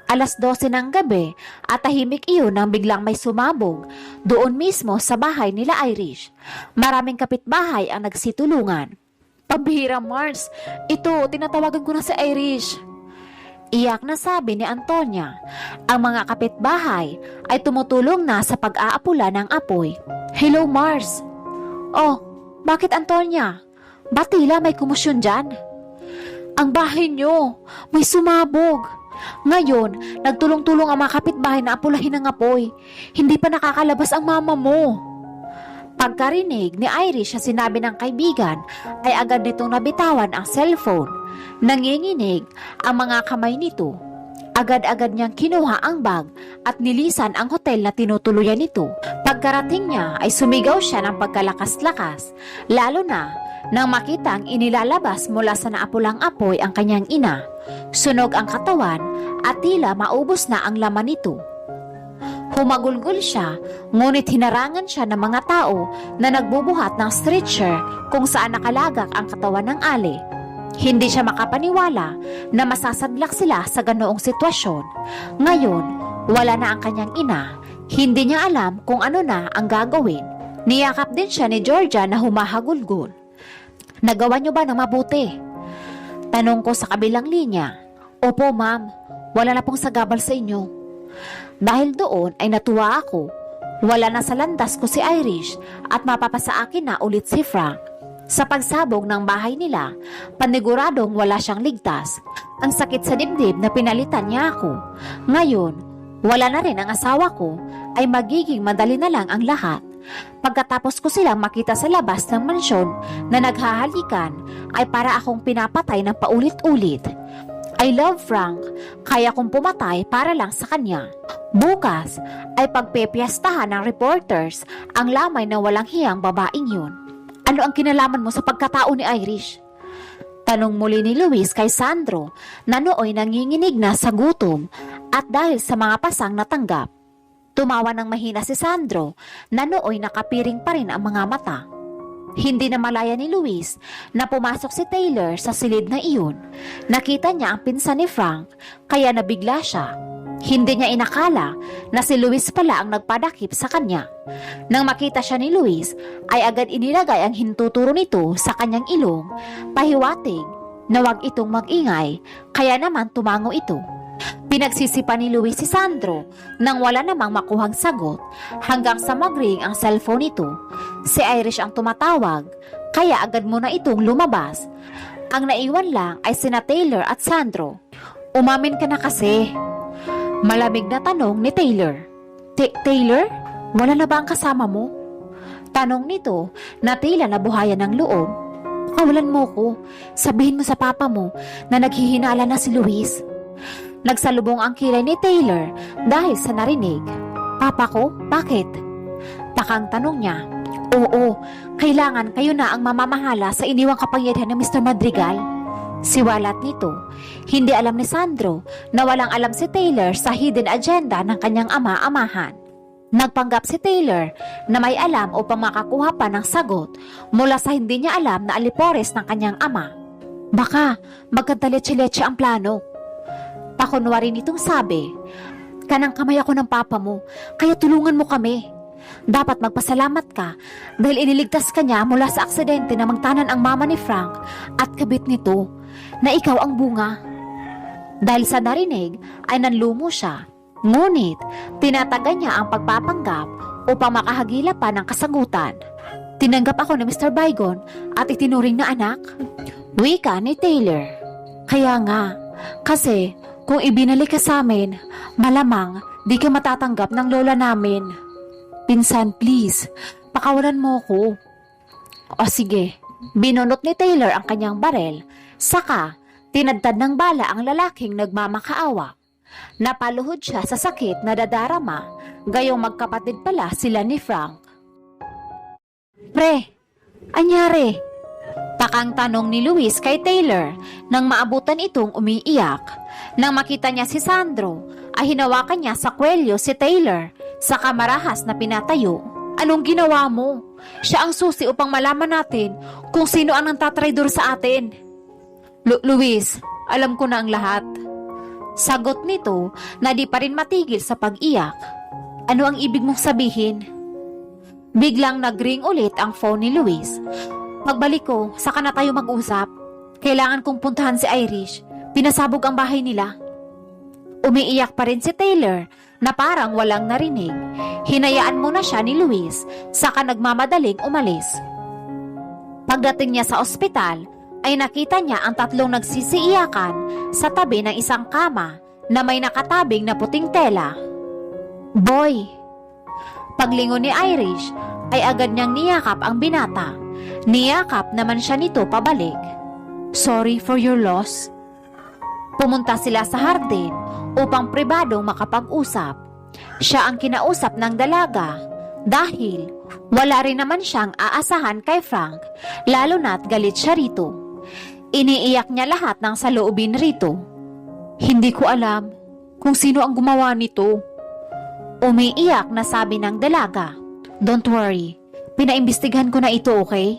12:00 ng gabi at tahimik iyon nang biglang may sumabog doon mismo sa bahay nila Irish. Maraming kapitbahay ang nagsitulungan. Pambihira Mars, ito tinatawagan ko na si Irish. Iyak na sabi ni Antonia. Ang mga kapitbahay ay tumutulong na sa pag-aapula ng apoy. Hello Mars. Oh, bakit Antonia? Ba't tila may kumusyon dyan? Ang bahay nyo, may sumabog. Ngayon, nagtulong-tulong ang mga kapitbahay na apulahin ng apoy. Hindi pa nakakalabas ang mama mo. Pagkarinig ni Irish sa sinabi ng kaibigan, ay agad nitong nabitawan ang cellphone. Nanginginig ang mga kamay nito. Agad-agad niyang kinuha ang bag at nilisan ang hotel na tinutuluyan nito. Pagkarating niya ay sumigaw siya ng pagkalakas-lakas, lalo na nang makitang inilalabas mula sa naapulang apoy ang kanyang ina. Sunog ang katawan at tila maubos na ang laman nito. Humagulgol siya, ngunit hinarangan siya ng mga tao na nagbubuhat ng stretcher kung saan nakalagak ang katawan ng Ali. Hindi siya makapaniwala na masasadlak sila sa ganoong sitwasyon. Ngayon, wala na ang kanyang ina. Hindi niya alam kung ano na ang gagawin. Niyakap din siya ni Georgia na humahagulgol. Nagawa niyo ba ng mabuti? Tanong ko sa kabilang linya. Opo ma'am, wala na pong sagabal sa inyo. Dahil doon ay natuwa ako. Wala na sa landas ko si Irish at mapapasa akin na ulit si Frank. Sa pagsabog ng bahay nila, paniguradong wala siyang ligtas. Ang sakit sa dibdib na pinalitan niya ako. Ngayon, wala na rin ang asawa ko, ay magiging madali na lang ang lahat. Pagkatapos ko silang makita sa labas ng mansyon na naghahalikan, ay para akong pinapatay ng paulit-ulit. I love Frank, kaya kong pumatay para lang sa kanya. Bukas ay pagpepiyastahan ng reporters ang lamay ng walang hiyang babaeng yun. Ano ang kinalaman mo sa pagkatao ni Irish? Tanong muli ni Luis kay Sandro na nooy nanginginig na sa gutom at dahil sa mga pasang natanggap. Tumawa ng mahina si Sandro na nooy nakapiring pa rin ang mga mata. Hindi na malaya ni Luis na pumasok si Taylor sa silid na iyon. Nakita niya ang pinsan ni Frank kaya nabigla siya. Hindi niya inakala na si Luis pala ang nagpadakip sa kanya. Nang makita siya ni Luis, ay agad inilagay ang hintuturo nito sa kanyang ilong, pahiwatig na wag itong mag-ingay, kaya naman tumango ito. Pinagsisipa ni Luis si Sandro nang wala namang makuhang sagot hanggang sa mag-ring ang cellphone nito. Si Irish ang tumatawag, kaya agad muna itong lumabas. Ang naiwan lang ay sina Taylor at Sandro. Umamin ka na kasi. Malamig na tanong ni Taylor. Taylor? Wala na ba ang kasama mo? Tanong nito na tila nabuhayan ng loob. Kawalan mo ko. Sabihin mo sa papa mo na naghihinala na si Luis. Nagsalubong ang kilay ni Taylor dahil sa narinig. Papa ko? Bakit? Takang tanong niya. Oo, kailangan kayo na ang mamamahala sa iniwang kapangyarihan ng Mr. Madrigal. Siwalat nito, hindi alam ni Sandro na walang alam si Taylor sa hidden agenda ng kanyang ama-amahan. Nagpanggap si Taylor na may alam upang makakuha pa ng sagot mula sa hindi niya alam na alipores ng kanyang ama. Baka magkadaletse-letse ang plano. Pakunwari nitong sabi, kanang kamay ako ng papa mo, kaya tulungan mo kami. Dapat magpasalamat ka dahil iniligtas ka niya mula sa aksidente na magtanan ang mama ni Frank at kabit nito na ikaw ang bunga. Dahil sa narinig ay nanlumo siya. Ngunit, tinataga niya ang pagpapanggap upang makahagila pa ng kasagutan. Tinanggap ako ni Mr. Bygon at itinuring na anak. Wika ni Taylor. Kaya nga, kasi kung ibinalik ka sa amin, malamang di ka matatanggap ng lola namin. Pinsan, please, pakawalan mo ko. O sige, binunot ni Taylor ang kanyang barel, saka tinadtad ng bala ang lalaking nagmamakaawa. Napaluhod siya sa sakit na dadarama, gayong magkapatid pala sila ni Frank. Pre, anyari? Takang tanong ni Luis kay Taylor nang maabutan itong umiiyak. Nang makita niya si Sandro, ay hinawakan niya sa kwelyo si Taylor sa kamarahas na pinatayo. Anong ginawa mo? Siya ang susi upang malaman natin kung sino ang nantatraidor sa atin. Luis, alam ko na ang lahat. Sagot nito na di pa rin matigil sa pag-iyak. Ano ang ibig mong sabihin? Biglang nag-ring ulit ang phone ni Luis. Pagbalik ko, saka na tayo mag-usap. Kailangan kong puntahan si Irish. Pinasabog ang bahay nila. Umiiyak pa rin si Taylor na parang walang narinig. Hinayaan muna siya ni Luis, saka nagmamadaling umalis. Pagdating niya sa ospital, ay nakita niya ang tatlong nagsisiiyakan sa tabi ng isang kama na may nakatabing na puting tela. Boy! Paglingon ni Irish, ay agad niyang niyakap ang binata. Niyakap naman siya nito pabalik. Sorry for your loss. Pumunta sila sa hardin upang pribadong makapag-usap. Siya ang kinausap ng dalaga dahil wala rin naman siyang aasahan kay Frank, lalo na't galit siya rito. Iniiyak niya lahat ng saloobin rito. Hindi ko alam kung sino ang gumawa nito. Umiiyak na sabi ng dalaga. Don't worry, pinaimbestigahan ko na ito, okay?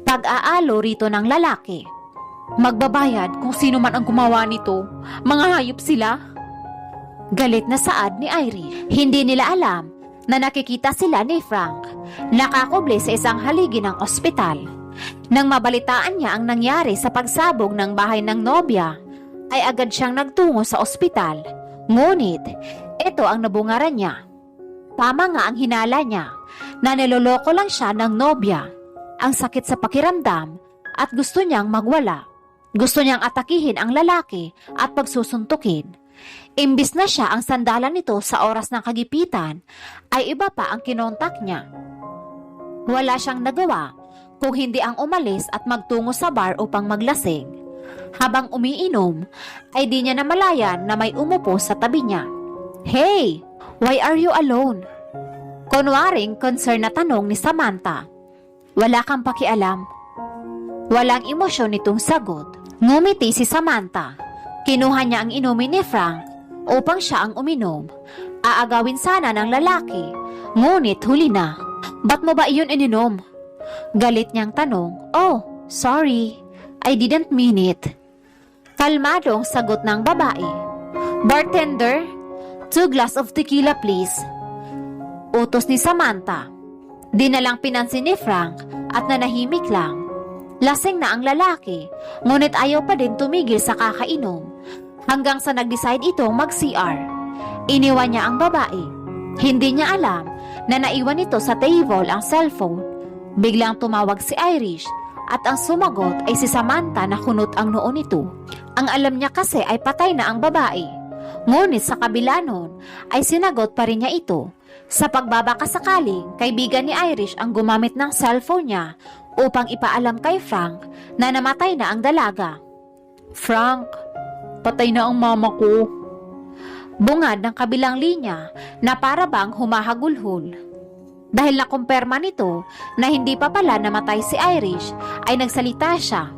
Pag-aalo rito ng lalaki. Magbabayad kung sino man ang gumawa nito. Mga hayop sila. Galit na saad ni Irie. Hindi nila alam na nakikita sila ni Frank nakakuble sa isang haligi ng ospital. Nang mabalitaan niya ang nangyari sa pagsabog ng bahay ng nobya, ay agad siyang nagtungo sa ospital. Ngunit, ito ang nabungaran niya. Tama nga ang hinala niya na niloloko lang siya ng nobya. Ang sakit sa pakiramdam at gusto niyang magwala. Gusto niyang atakihin ang lalaki at pagsusuntukin. Imbis na siya ang sandalan nito sa oras ng kagipitan, ay iba pa ang kinontak niya. Wala siyang nagawa kung hindi ang umalis at magtungo sa bar upang maglasing. Habang umiinom, ay di niya namalayan na may umupo sa tabi niya. Hey, why are you alone? Kunwaring concern na tanong ni Samantha. Wala kang pakialam. Walang emosyon nitong sagot. Ngumiti si Samantha. Kinuha niya ang inumin ni Frank upang siya ang uminom. Aagawin sana ng lalaki, ngunit huli na. Ba't mo ba iyon ininom? Galit niyang tanong. Oh, sorry. I didn't mean it. Kalmadong sagot ng babae. Bartender, 2 glass of tequila please. Utos ni Samantha. Di na lang pinansin ni Frank at nanahimik lang. Lasing na ang lalaki, ngunit ayaw pa din tumigil sa kakainom. Hanggang sa nag-decide itong mag-CR. Iniwan niya ang babae. Hindi niya alam na naiwan ito sa table ang cellphone. Biglang tumawag si Irish at ang sumagot ay si Samantha na kunot ang noo nito. Ang alam niya kasi ay patay na ang babae. Ngunit sa kabila nun ay sinagot pa rin niya ito. Sa pagbabakasakaling, kaibigan ni Irish ang gumamit ng cellphone niya upang ipaalam kay Frank na namatay na ang dalaga. Frank, patay na ang mama ko. Bungad ng kabilang linya na para bang humahagulhol. Dahil nakumpirma nito na hindi pa pala namatay si Irish, ay nagsalita siya.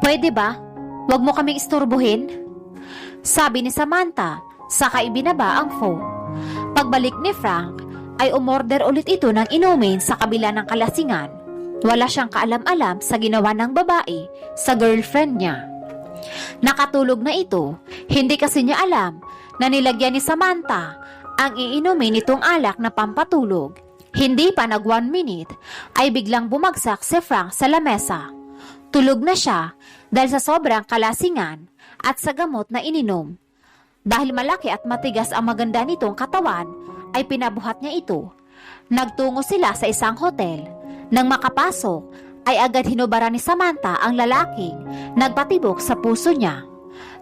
Pwede ba? Huwag mo kaming istorbohin? Sabi ni Samantha, saka ibinaba ang phone. Pagbalik ni Frank, ay umorder ulit ito ng inumin sa kabila ng kalasingan. Wala siyang kaalam-alam sa ginawa ng babae sa girlfriend niya. Nakatulog na ito, hindi kasi niya alam na nilagyan ni Samantha ang iinumin nitong alak na pampatulog. Hindi pa nag 1 minute ay biglang bumagsak si Frank sa lamesa. Tulog na siya dahil sa sobrang kalasingan at sa gamot na ininom. Dahil malaki at matigas ang maganda nitong katawan, ay pinabuhat niya ito. Nagtungo sila sa isang hotel. Nang makapasok, ay agad hinubara ni Samantha ang lalaking nagpatibok sa puso niya.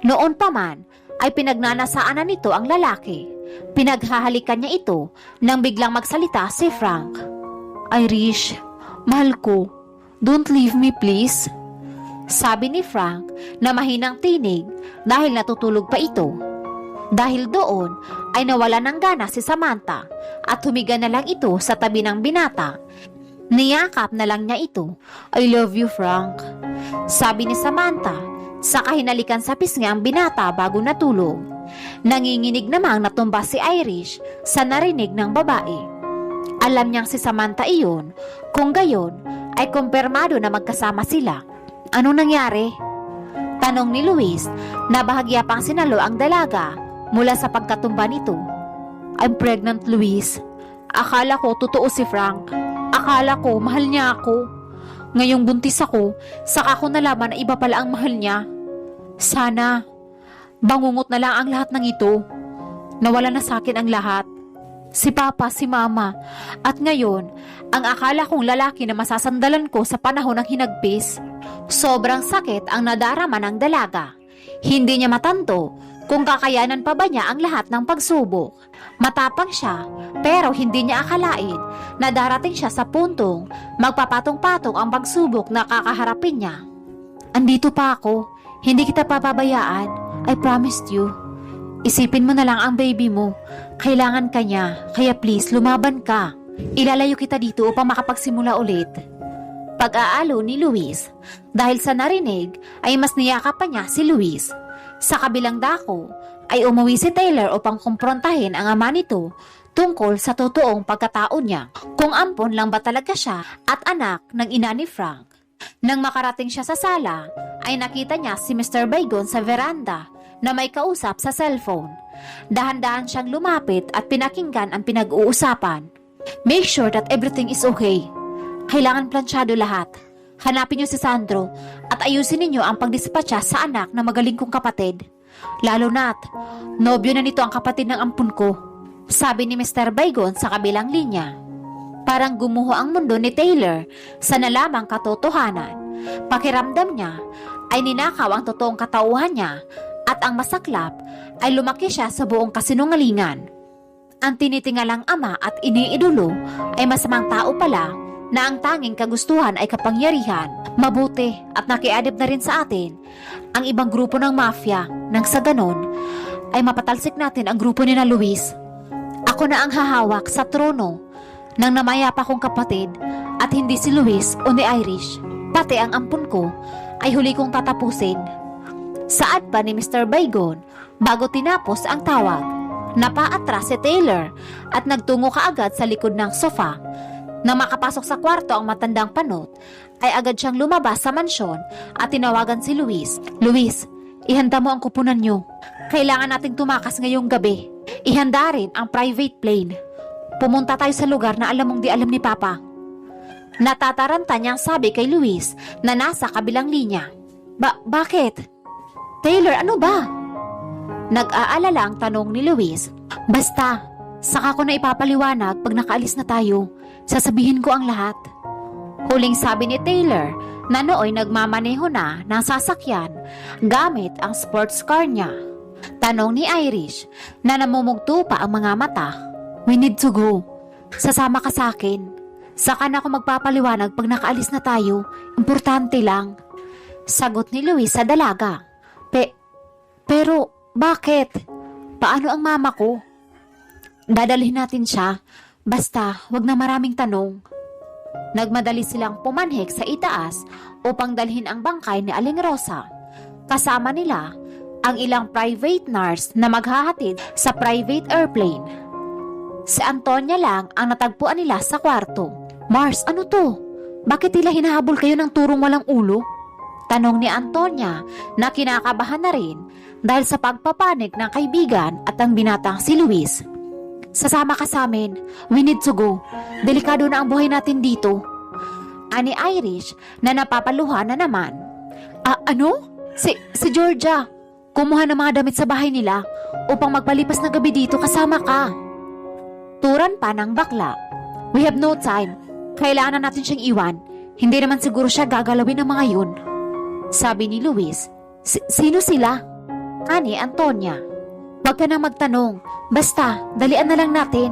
Noon pa man, ay pinagnanasaan na nito ang lalaki. Pinaghahalikan niya ito nang biglang magsalita si Frank. "Irish, mahal ko. Don't leave me please." Sabi ni Frank na mahinang tinig dahil natutulog pa ito. Dahil doon ay nawala ng gana si Samantha at humiga na lang ito sa tabi ng binata. Niyakap na lang niya ito. "I love you, Frank," sabi ni Samantha, saka hinalikan sa pisngi ang binata bago natulog. Nanginginig namang natumba si Irish sa narinig ng babae. Alam niyang si Samantha iyon, kung gayon ay kumpirmado na magkasama sila. "Ano nangyari?" Tanong ni Luis na bahagya pang sinalo ang dalaga mula sa pagkatumba nito. "I'm pregnant, Luis. Akala ko totoo si Frank. Akala ko mahal niya ako. Ngayong buntis ako, saka ko nalaman na iba pala ang mahal niya. Sana bangungot na lang ang lahat ng ito. Nawala na sa akin ang lahat. Si Papa, si Mama, at ngayon, ang akala kong lalaki na masasandalan ko sa panahon ng hinagpis." Sobrang sakit ang nadarama ng dalaga. Hindi niya matanto kung kakayanan pa ba niya ang lahat ng pagsubok. Matapang siya, pero hindi niya akalain na darating siya sa puntong magpapatong-patong ang pagsubok na kakaharapin niya. "Andito pa ako. Hindi kita papabayaan. I promised you. Isipin mo na lang ang baby mo. Kailangan ka niya, kaya please lumaban ka. Ilalayo kita dito upang makapagsimula ulit." Pag-aalo ni Luis. Dahil sa narinig ay mas niyakap pa niya si Luis. Sa kabilang dako ay umuwi si Taylor upang kumprontahin ang ama nito tungkol sa totoong pagkatao niya, kung ampon lang ba talaga siya at anak ng ina ni Frank. Nang makarating siya sa sala ay nakita niya si Mr. Baygon sa veranda na may kausap sa cellphone. Dahan-dahan siyang lumapit at pinakinggan ang pinag-uusapan. "Make sure that everything is okay. Kailangan plansyado lahat. Hanapin niyo si Sandro at ayusin ninyo ang pagdispatcha sa anak na magaling kong kapatid. Lalo na't, nobyo na nito ang kapatid ng ampun ko," sabi ni Mr. Baygon sa kabilang linya. Parang gumuho ang mundo ni Taylor sa nalamang katotohanan. Pakiramdam niya ay ninakaw ang totoong katauhan niya at ang masaklap ay lumaki siya sa buong kasinungalingan. Ang tinitingalang ama at iniidolo ay masamang tao pala na ang tanging kagustuhan ay kapangyarihan. Mabuti at nakiadib na rin sa atin ang ibang grupo ng mafia nang sa ganon ay mapatalsik natin ang grupo ni na Luis. Ako na ang hahawak sa trono ng namayapa kong kapatid at hindi si Luis o ni Irish. Pati ang ampun ko ay huli kong tatapusin. Saad pa ni Mr. Baygon bago tinapos ang tawag. Napaatras si Taylor at nagtungo kaagad sa likod ng sofa. Nang makapasok sa kwarto ang matandang panot, ay agad siyang lumabas sa mansyon at tinawagan si Luis. "Luis, ihanda mo ang kupunan niyo. Kailangan nating tumakas ngayong gabi. Ihanda rin ang private plane. Pumunta tayo sa lugar na alam mong di alam ni Papa." Natataranta niyang sabi kay Luis na nasa kabilang linya. Bakit? Taylor, ano ba?" Nag-aalala ang tanong ni Luis. "Basta, saka ko na ipapaliwanag pag nakaalis na tayo. Sasabihin ko ang lahat." Huling sabi ni Taylor na nooy nagmamaneho na ng sasakyan gamit ang sports car niya. Tanong ni Irish na namumugto pa ang mga mata. "We need to go. Sasama ka sa akin. Saka na ako magpapaliwanag pag nakaalis na tayo. Importante lang." Sagot ni Luis sa dalaga. Pero bakit? Paano ang mama ko?" "Dadalhin natin siya. Basta, wag na maraming tanong." Nagmadali silang pumanhik sa itaas upang dalhin ang bangkay ni Aling Rosa. Kasama nila ang ilang private nurse na maghahatid sa private airplane. Si Antonia lang ang natagpuan nila sa kwarto. Mars, ano to? Bakit tila hinahabol kayo ng turong walang ulo? Tanong ni Antonia na kinakabahan na rin dahil sa pagpapanik ng kaibigan at ang binatang si Luis. Sasama ka sa amin. We need to go. Delikado na ang buhay natin dito. Ani Irish na napapaluhan na naman. Ano? Si Georgia. Kumuha ng mga damit sa bahay nila upang magpalipas na gabi dito kasama ka. Turan pa ng bakla. We have no time. Kailangan na natin siyang iwan. Hindi naman siguro siya gagalawin ng mga yun. Sabi ni Luis. Sino sila? Ani Antonia. Huwag ka nang magtanong. Basta, dalian na lang natin.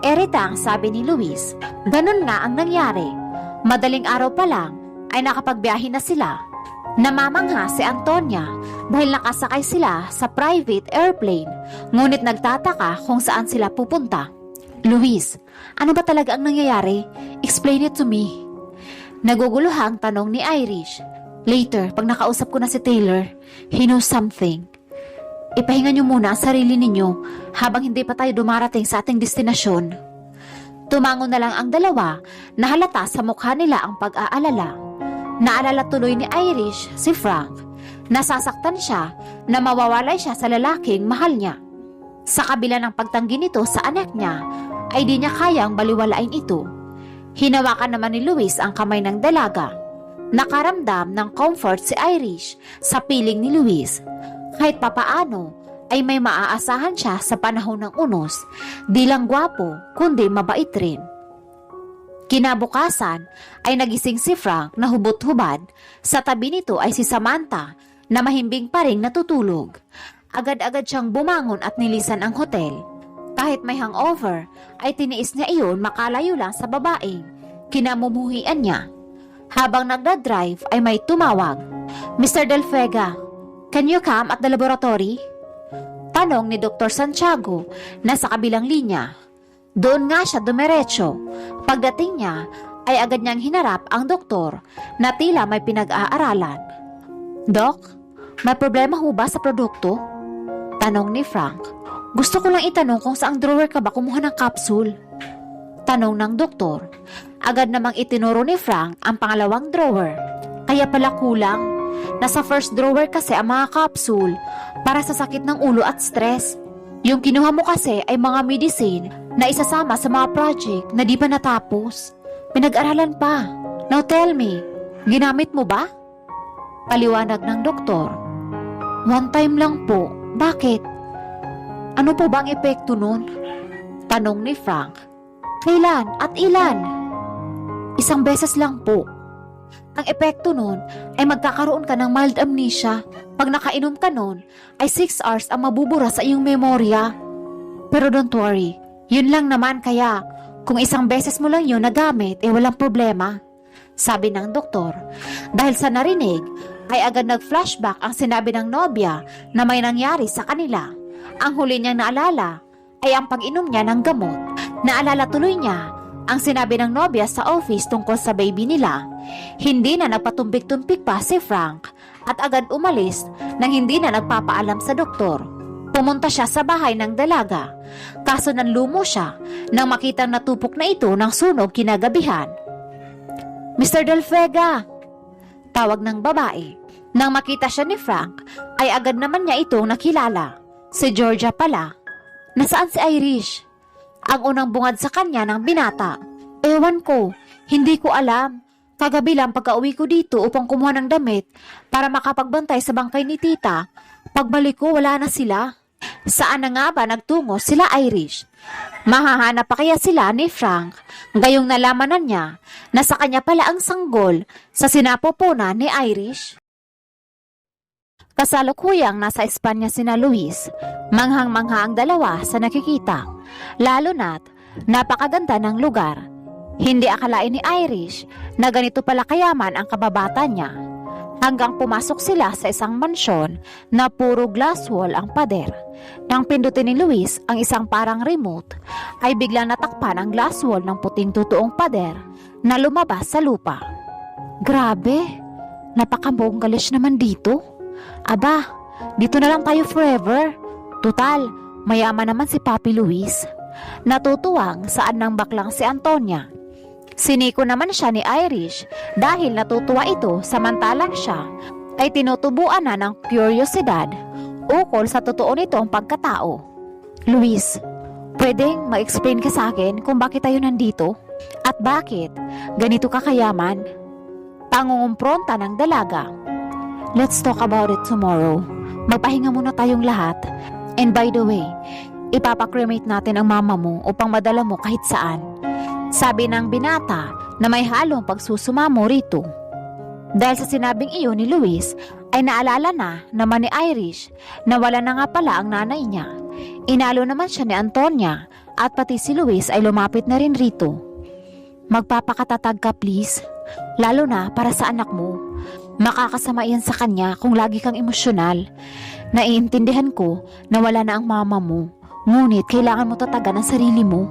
Eritang sabi ni Luis. Ganun nga ang nangyari. Madaling araw pa lang ay nakapagbiyahe na sila. Namamangha si Antonia dahil nakasakay sila sa private airplane, ngunit nagtataka kung saan sila pupunta. Luis, ano ba talaga ang nangyayari? Explain it to me. Naguguluhang tanong ni Irish. Later, pag nakausap ko na si Taylor, he knows something. Ipahinga niyo muna ang sarili ninyo habang hindi pa tayo dumarating sa ating destinasyon. Tumango na lang ang dalawa na halata sa mukha nila ang pag-aalala. Naalala tuloy ni Irish si Frank. Nasasaktan siya na mawawalay siya sa lalaking mahal niya. Sa kabila ng pagtanggi nito sa anak niya, ay di niya kayang baliwalain ito. Hinawakan naman ni Luis ang kamay ng dalaga. Nakaramdam ng comfort si Irish sa piling ni Luis. Kahit papaano ay may maaasahan siya sa panahon ng unos, di lang gwapo kundi mabait rin. Kinabukasan ay nagising si Frank na hubot-hubad, sa tabi nito ay si Samantha na mahimbing pa ring natutulog. Agad-agad siyang bumangon at nilisan ang hotel. Kahit may hangover ay tiniis niya iyon makalayo lang sa babaeng kinamumuhian niya. Habang nagdadrive ay may tumawag. Mr. Del Vega, can you come at the laboratory? Tanong ni Dr. Santiago na sa kabilang linya. Doon nga siya dumiretso. Pagdating niya ay agad niyang hinarap ang doktor na tila may pinag-aaralan. Doc, may problema ho ba sa produkto? Tanong ni Frank. Gusto ko lang itanong kung saang drawer ka ba kumuha ng capsule? Tanong ng doktor. Agad namang itinuro ni Frank ang pangalawang drawer. Kaya pala kulang. Nasa first drawer kasi ang mga capsule para sa sakit ng ulo at stress. Yung kinuha mo kasi ay mga medicine na isasama sa mga project na di pa natapos. Pinag-aralan pa. Now tell me, ginamit mo ba? Paliwanag ng doktor. One time lang po. Bakit? Ano po ba ang epekto nun? Tanong ni Frank. Kailan at ilan? Isang beses lang po. Ang epekto nun ay magkakaroon ka ng mild amnesia. Pag nakainom ka nun, ay 6 hours ang mabubura sa iyong memorya. Pero don't worry, yun lang naman kaya kung isang beses mo lang yun nagamit, walang problema. Sabi ng doktor. Dahil sa narinig, ay agad nag-flashback ang sinabi ng nobya na may nangyari sa kanila. Ang huli niyang naalala ay ang pag-inom niya ng gamot. Naalala tuloy niya ang sinabi ng nobya sa office tungkol sa baby nila. Hindi na nagpatumbik-tumpik pa si Frank at agad umalis nang hindi na nagpapaalam sa doktor. Pumunta siya sa bahay ng dalaga. Kaso nanlumo siya nang makitang natupok na ito ng sunog kinagabihan. Mr. Del Vega! Tawag ng babae. Nang makita siya ni Frank, ay agad naman niya itong nakilala. Si Georgia pala. Nasaan si Irish? Ang unang bungad sa kanya ng binata. Ewan ko, hindi ko alam. Kagabi lang pagka-uwi ko dito upang kumuha ng damit para makapagbantay sa bangkay ni tita. Pagbalik ko, wala na sila. Saan na nga ba nagtungo sila Irish? Mahahanap pa kaya sila ni Frank? Gayong nalaman na niya na sa kanya pala ang sanggol sa sinapopona ni Irish. Kasalukuyang nasa Espanya sina Luis. Manghang-mangha ang dalawa sa nakikita. Lalo na't napakaganda ng lugar. Hindi akalain ni Irish na ganito pala kayaman ang kababata niya. Hanggang pumasok sila sa isang mansyon na puro glass wall ang pader. Nang pindutin ni Luis ang isang parang remote, ay biglang natakpan ang glass wall ng puting tutuong pader na lumabas sa lupa. Grabe, napakabonggalis naman dito. Aba, dito na lang tayo forever. Tutal, mayaman naman si Papi Luis. Natutuwang saan ng baklang si Antonia. Siniko naman siya ni Irish dahil natutuwa ito samantalang siya ay tinutubuan na ng kuryosidad ukol sa totoo nitong pagkatao. Luis, pwedeng ma-explain ka sa akin kung bakit tayo nandito? At bakit ganito ka kayaman? Pangungumpronta ng dalaga. Let's talk about it tomorrow. Magpahinga muna tayong lahat. And by the way, ipapakremate natin ang mama mo upang madala mo kahit saan. Sabi ng binata na may halong pagsusumamo rito. Dahil sa sinabing iyon ni Luis, ay naalala na naman ni Irish na wala na nga pala ang nanay niya. Inalo naman siya ni Antonia at pati si Luis ay lumapit na rin rito. Magpapakatatag ka please, lalo na para sa anak mo. Makakasama yan sa kanya kung lagi kang emosyonal. Naiintindihan ko na wala na ang mama mo, ngunit kailangan mo tatagan ang sarili mo.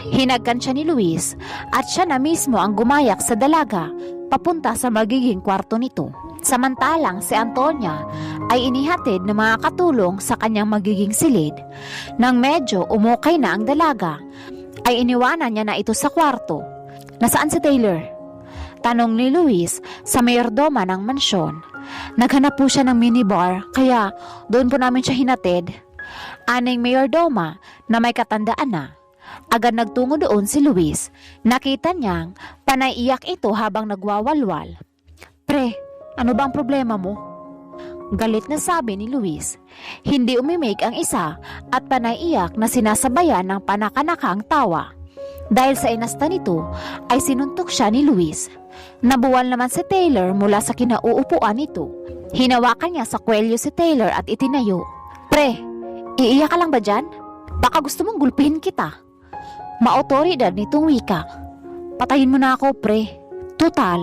Hinagkan siya ni Luis at siya na mismo ang gumayak sa dalaga papunta sa magiging kwarto nito. Samantalang si Antonia ay inihatid ng mga katulong sa kanyang magiging silid. Nang medyo umukay na ang dalaga, ay iniwanan niya na ito sa kwarto. Nasaan si Taylor? Tanong ni Luis sa mayordoma ng mansyon. Naghanap po siya ng minibar kaya doon po namin siya hinatid. Aning mayordoma na may katandaan na. Agad nagtungo doon si Luis. Nakita niyang panaiiyak ito habang nagwawalwal. Pre, ano bang problema mo? Galit na sabi ni Luis. Hindi umimik ang isa at panaiiyak na sinasabayan ng panakanakang tawa. Dahil sa inasta nito ay sinuntok siya ni Luis. Nabuwal naman si Taylor mula sa kinauupuan nito. Hinawakan niya sa kwelyo si Taylor at itinayo. Pre, iiyak ka lang ba dyan? Baka gusto mong gulpihin kita. Maotoridad nitong wika. Patayin mo na ako, pre. Total,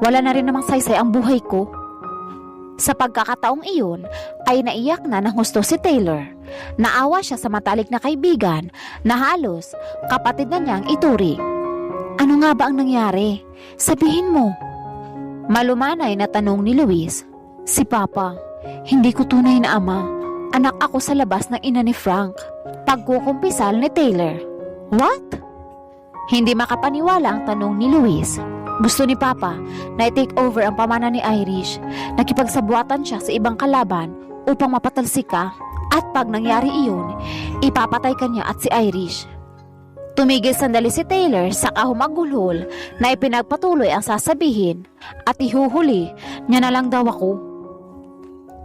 wala na rin namang saysay ang buhay ko. Sa pagkakataong iyon, ay naiyak na ng husto si Taylor. Naawa siya sa matalik na kaibigan na halos kapatid na niyang ituri. Ano nga ba ang nangyari? Sabihin mo. Malumanay na tanong ni Luis. Si Papa, hindi ko tunay na ama. Anak ako sa labas ng ina ni Frank. Pagkukumpisal ni Taylor. What? Hindi makapaniwala ang tanong ni Luis. Gusto ni Papa na i-take over ang pamana ni Irish. Nakipagsabuatan siya sa ibang kalaban upang mapatalsik ka. At pag nangyari iyon, ipapatay ka niya at si Irish. Tumigil sandali si Taylor sa kahumagulhol na ipinagpatuloy ang sasabihin at ihuhuli niya na lang daw ako.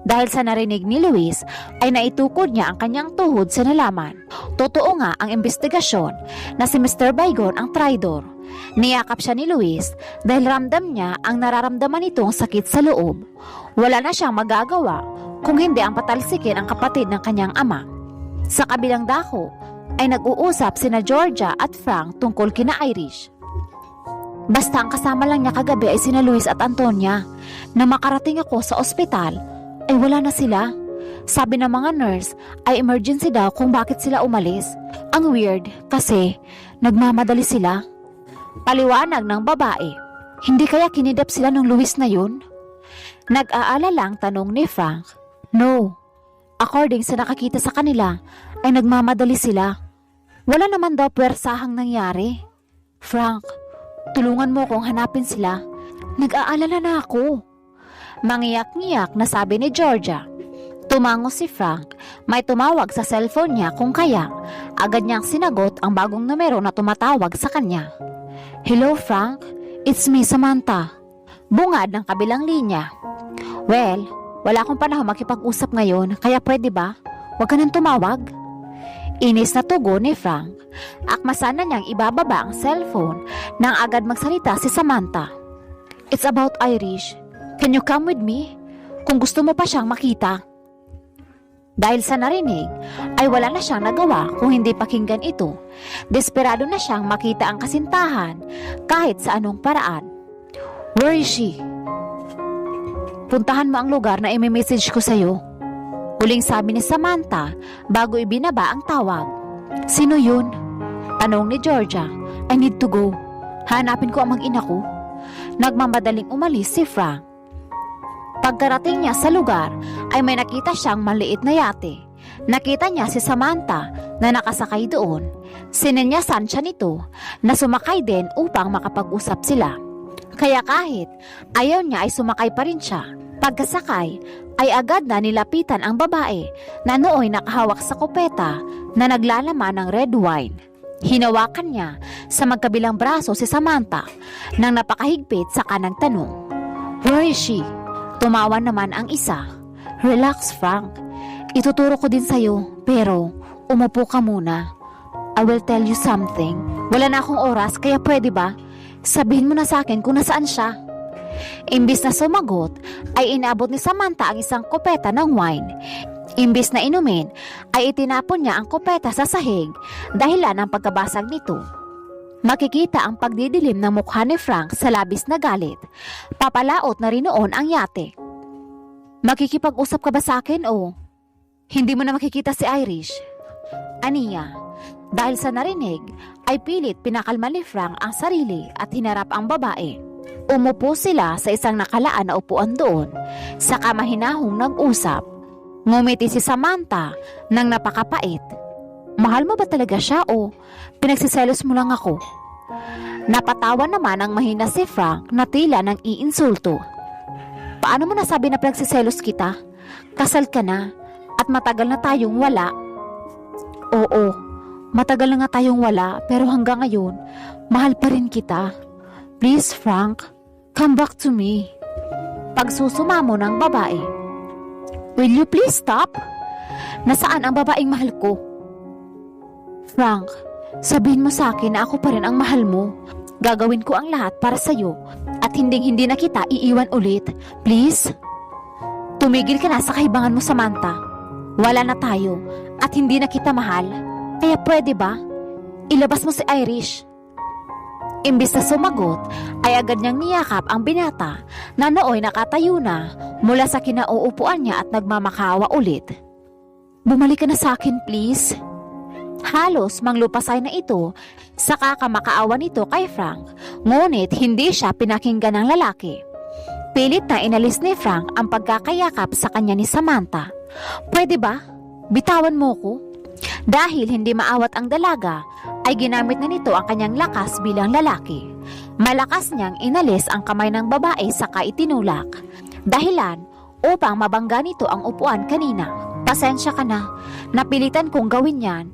Dahil sa narinig ni Luis ay naitukod niya ang kanyang tuhod sa nalaman. Totoo nga ang investigasyon na si Mr. Baygon ang traidor. Niyakap siya ni Luis dahil ramdam niya ang nararamdaman nitong sakit sa loob. Wala na siyang magagawa kung hindi ang patalsikin ang kapatid ng kanyang ama. Sa kabilang dako ay nag-uusap sina Georgia at Frank tungkol kina Irish. Basta ang kasama lang niya kagabi ay sina Luis at Antonia. Na makarating ako sa ospital ay wala na sila. Sabi ng mga nurse ay emergency daw kung bakit sila umalis. Ang weird kasi nagmamadali sila. Paliwanag ng babae. Hindi kaya kinidap sila ng Luis na yun? Nag-aalalang tanong ni Frank. No. According sa nakakita sa kanila ay nagmamadali sila. Wala naman daw puwersahang nangyari. Frank, tulungan mo kong hanapin sila. Nag-aalala na ako. Mangiyak-ngiyak na sabi ni Georgia. Tumango si Frank. May tumawag sa cellphone niya kung kaya. Agad niyang sinagot ang bagong numero na tumatawag sa kanya. Hello Frank, it's me Samantha. Bungad ng kabilang linya. Well, wala akong panahon makipag-usap ngayon kaya pwede ba? Huwag ka nang tumawag. Inis na tugon ni Frank. Akmasan na niyang ibababa ang cellphone nang agad magsalita si Samantha. It's about Irish. Can you come with me? Kung gusto mo pa siyang makita. Dahil sa narinig, ay wala na siyang nagawa kung hindi pakinggan ito. Desperado na siyang makita ang kasintahan kahit sa anong paraan. Where is she? Puntahan mo ang lugar na i-message ko sa'yo. Huling sabi ni Samantha bago ibinaba ang tawag. Sino yun? Tanong ni Georgia. I need to go. Hanapin ko ang mag-ina ko. Nagmamadaling umalis si Frank. Pagkarating niya sa lugar ay may nakita siyang maliit na yate. Nakita niya si Samantha na nakasakay doon. Sinenyasan siya nito na sumakay din upang makapag-usap sila. Kaya kahit ayaw niya ay sumakay pa rin siya. Pagkasakay ay agad na nilapitan ang babae na nooy nakahawak sa kopeta na naglalaman ng red wine. Hinawakan niya sa magkabilang braso si Samantha nang napakahigpit sa kanang tanong, "Where is she?" Tumawa naman ang isa. "Relax, Frank. Ituturo ko din sa'yo, pero umupo ka muna. I will tell you something. Wala na akong oras, kaya pwede ba? Sabihin mo na sa akin kung nasaan siya." Imbis na sumagot, ay inabot ni Samantha ang isang kopeta ng wine. Imbis na inumin, ay itinapon niya ang kopeta sa sahig dahilan ng pagkabasag nito. Makikita ang pagdidilim ng mukha ni Frank sa labis na galit. Papalaot na rin noon ang yate. "Makikipag-usap ka ba sa akin o hindi mo na makikita si Irish?" Aniya. Dahil sa narinig, ay pilit pinakalma ni Frank ang sarili at hinarap ang babae. Umupo sila sa isang nakalaan na upuan doon, saka mahinahong nag-usap. Ngumiti si Samantha nang napakapait. "Mahal mo ba talaga siya o pinagsiselos mo lang ako?" Napatawa naman ang mahina si Frank na tila nang iinsulto. "Paano mo nasabi na pinagsiselos kita? Kasal ka na at matagal na tayong wala." "Oo, matagal na nga tayong wala, pero hanggang ngayon, mahal pa rin kita. Please, Frank, come back to me." Pagsusumamo ng babae. "Will you please stop? Nasaan ang babaeng mahal ko?" "Frank, sabihin mo sa akin na ako pa rin ang mahal mo. Gagawin ko ang lahat para sa'yo at hindi na kita iiwan ulit. Please?" "Tumigil ka na sa kahibangan mo, Samantha. Wala na tayo at hindi na kita mahal. Kaya pwede ba? Ilabas mo si Irish." Imbis na sumagot, ay agad niyang niyakap ang binata na nooy nakatayo na mula sa kinauupuan niya at nagmamakawa ulit. "Bumalik ka na sa akin, please." Halos manglupasay na ito sa kakamakaawa nito kay Frank, ngunit hindi siya pinakinggan ng lalaki. Pilit na inalis ni Frank ang pagkakayakap sa kanya ni Samantha. "Pwede ba? Bitawan mo ko." Dahil hindi maawat ang dalaga, ay ginamit na nito ang kanyang lakas bilang lalaki. Malakas niyang inalis ang kamay ng babae saka itinulak. Dahilan upang mabangga nito ang upuan kanina. "Pasensya ka na, napilitan kong gawin yan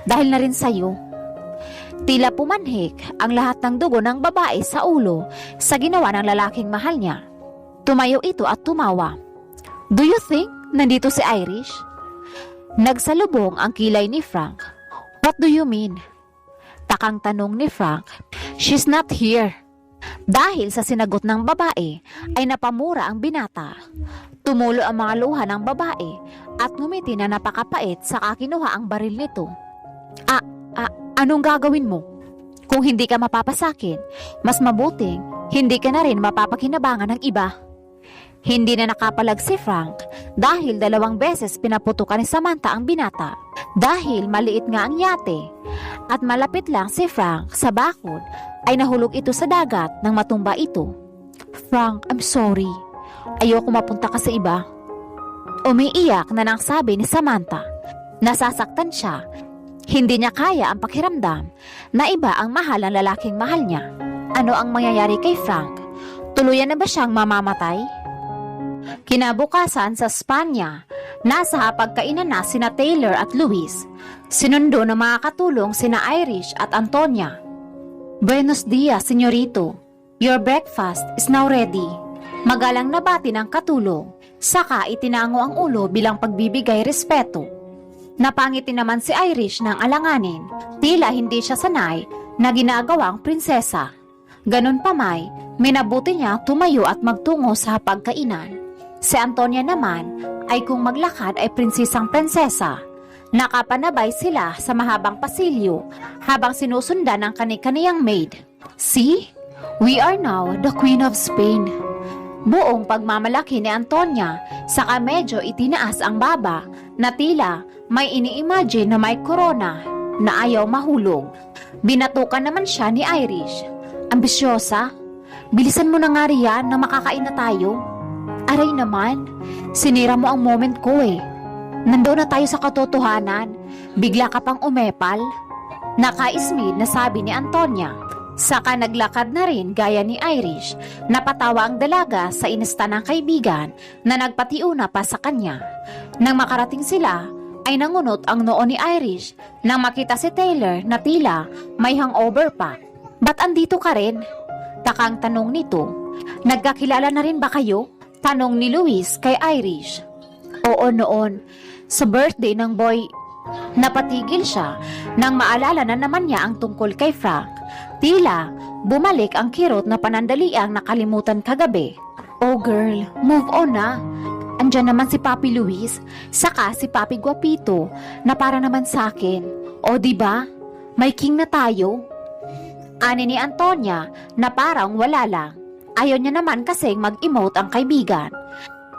dahil na rin sa'yo." Tila pumanhik ang lahat ng dugo ng babae sa ulo sa ginawa ng lalaking mahal niya. Tumayo ito at tumawa. "Do you think nandito si Irish?" Nagsalubong ang kilay ni Frank. "What do you mean?" Takang tanong ni Frank. "She's not here." Dahil sa sinagot ng babae, ay napamura ang binata. Tumulo ang mga luha ng babae at ngumiti na napakapait saka kinuha ang baril nito. Anong gagawin mo? Kung hindi ka mapapasakin, mas mabuting hindi ka na rin mapapakinabangan ng iba." Hindi na nakapalag si Frank dahil 2 beses pinaputukan ni Samantha ang binata. Dahil maliit nga ang yate at malapit lang si Frank sa bakod, ay nahulog ito sa dagat nang matumba ito. "Frank, I'm sorry. Ayoko mapunta ka sa iba." Umiiyak na nang sabi ni Samantha. Nasasaktan siya. Hindi niya kaya ang pakiramdam na iba ang mahal ng lalaking mahal niya. Ano ang mangyayari kay Frank? Tuluyan na ba siyang mamamatay? Kinabukasan sa Spanya, nasa hapagkainan na sina Taylor at Luis. Sinundo ng mga katulong sina Irish at Antonia. "Buenos dias, senyorito. Your breakfast is now ready." Magalang nabati ng katulong, saka itinango ang ulo bilang pagbibigay respeto. Napangiti naman si Irish ng alanganin, tila hindi siya sanay na ginagawang prinsesa. Ganun pa may, minabuti niya tumayo at magtungo sa hapagkainan. Si Antonia naman ay kung maglakad ay prinsesang-prinsesa. Nakapanabay sila sa mahabang pasilyo habang sinusundan ng kani-kaniyang maid. "See, we are now the Queen of Spain." Buong pagmamalaki ni Antonia, saka medyo itinaas ang baba na tila may ini-imagine na may korona na ayaw mahulog. Binatukan naman siya ni Irish. "Ambisyosa, bilisan mo na nga riyan na makakain na tayo." "Aray naman, sinira mo ang moment ko eh." Nandoon na tayo sa katotohanan. Bigla ka pang umepal. Nakaismid na sabi ni Antonia. Saka naglakad na rin gaya ni Irish. Napatawa ang dalaga sa inista ng kaibigan na nagpatiuna pa sa kanya. Nang makarating sila, ay nangunot ang noo ni Irish nang makita si Taylor na tila may hangover pa. Ba't andito ka rin? Takang tanong nito. Nagkakilala na rin ba kayo? Tanong ni Luis kay Irish. Oo noon, sa birthday ng boy. Napatigil siya nang maalala na naman niya ang tungkol kay Frank. Tila bumalik ang kirot na panandaliang nakalimutan kagabi. Oh girl, move on na. Andyan naman si Papi Luis, saka si Papi Guapito na para naman sa akin. O diba? May king na tayo. Ani ni Antonia na parang wala lang. Ayaw niya naman kasing mag-emote ang kaibigan.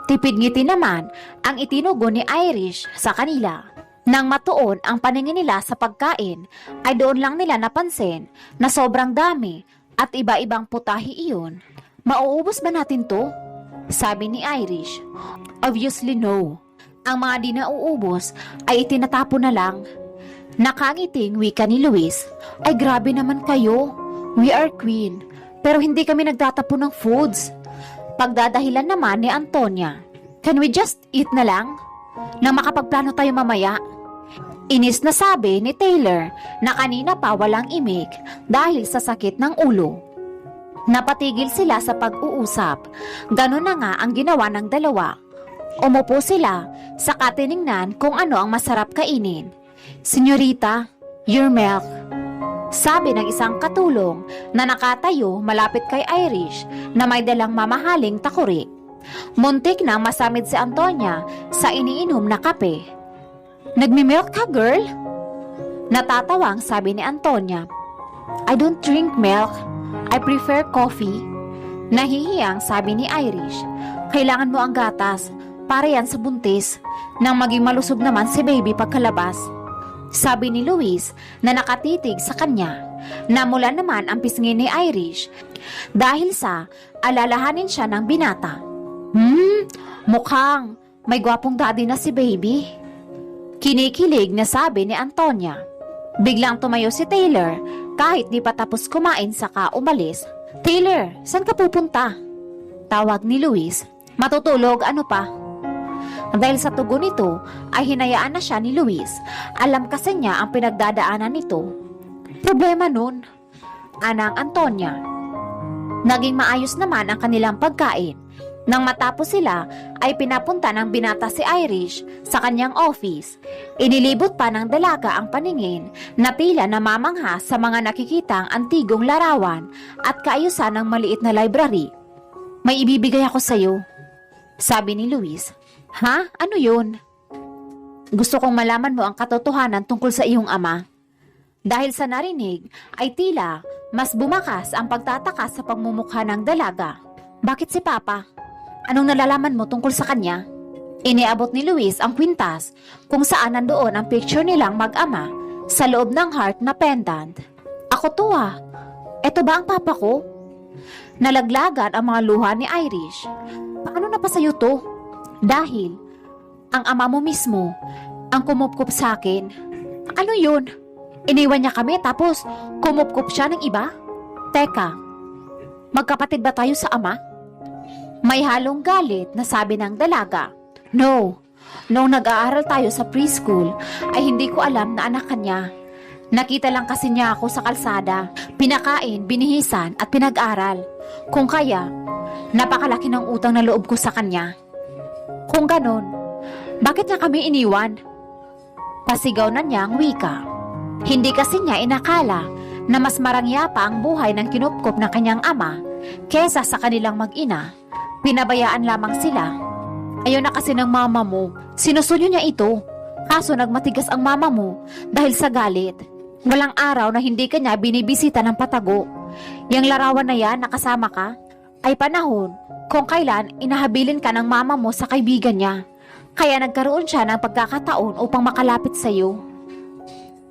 Tipid ngiti naman ang itinugo ni Irish sa kanila. Nang matuon ang paningin nila sa pagkain, ay doon lang nila napansin na sobrang dami at iba-ibang putahe iyon. Mauubos ba natin to? Sabi ni Irish. Obviously no. Ang mga di nauubos ay itinatapon na lang. Nakangiting wika ni Luis. Ay grabe naman kayo. We are queen. Pero hindi kami nagtatapon ng foods. Pagdadahilan naman ni Antonia. Can we just eat na lang? Nang makapagplano tayo mamaya. Inis na sabi ni Taylor na kanina pa walang imik dahil sa sakit ng ulo. Napatigil sila sa pag-uusap. Ganun na nga ang ginawa ng dalawa. Umupo sila sa katiningnan kung ano ang masarap kainin. Senyorita, your milk. Sabi ng isang katulong na nakatayo malapit kay Irish na may dalang mamahaling takuri. Muntik nang masamid si Antonia sa iniinom na kape. Nagmi-milk ka, girl? Natatawang sabi ni Antonia. I don't drink milk. I prefer coffee. Nahihiyang sabi ni Irish. Kailangan mo ang gatas para yan sa buntis nang maging malusog naman si baby pagkalabas. Sabi ni Luis na nakatitig sa kanya. Namula naman ang pisngi ni Irish dahil sa alalahanin siya ng binata. Mukhang may gwapong daddy na si baby. Kinikilig na sabi ni Antonia. Biglang tumayo si Taylor kahit di pa tapos kumain saka umalis. Taylor, saan ka pupunta? Tawag ni Luis. Matutulog, ano pa? Dahil sa tugon nito ay hinayaan na siya ni Luis. Alam kasi niya ang pinagdadaanan nito. Problema nun, anang Antonia. Naging maayos naman ang kanilang pagkain. Nang matapos sila ay pinapunta ng binata si Irish sa kanyang office. Inilibot pa ng dalaga ang paningin na tila namamangha sa mga nakikitang antigong larawan at kaayusan ng maliit na library. May ibibigay ako sa'yo, sabi ni Luis. Ha? Ano yun? Gusto kong malaman mo ang katotohanan tungkol sa iyong ama. Dahil sa narinig ay tila mas bumakas ang pagtataka sa pagmumukha ng dalaga. Bakit si Papa? Anong nalalaman mo tungkol sa kanya? Iniabot ni Luis ang kwintas kung saan nandoon ang picture nilang mag-ama sa loob ng heart na pendant. Ako to ah. Eto ba ang papa ko? Nalaglagan ang mga luha ni Irish. Paano na pa sa'yo to? Dahil ang ama mo mismo ang kumupkup sa akin. Ano yun? Iniwan niya kami tapos kumupkup siya ng iba? Teka, magkapatid ba tayo sa ama? May halong galit na sabi ng dalaga. No, noong nag-aaral tayo sa preschool ay hindi ko alam na anak kanya. Nakita lang kasi niya ako sa kalsada, pinakain, binihisan at pinag-aral. Kung kaya, napakalaki ng utang na loob ko sa kanya. Kung ganon, bakit niya kami iniwan? Pasigaw na niya ang wika. Hindi kasi niya inakala na mas marangya pa ang buhay ng kinupkop ng kanyang ama kesa sa kanilang mag-ina. Pinabayaan lamang sila. Ayaw na kasi ng mama mo. Sinusunyo niya ito. Kaso nagmatigas ang mama mo dahil sa galit. Walang araw na hindi kanya binibisita ng patago. Yang larawan na yan nakasama ka ay panahon kung kailan inahabilin ka ng mama mo sa kaibigan niya. Kaya nagkaroon siya ng pagkakataon upang makalapit sa iyo.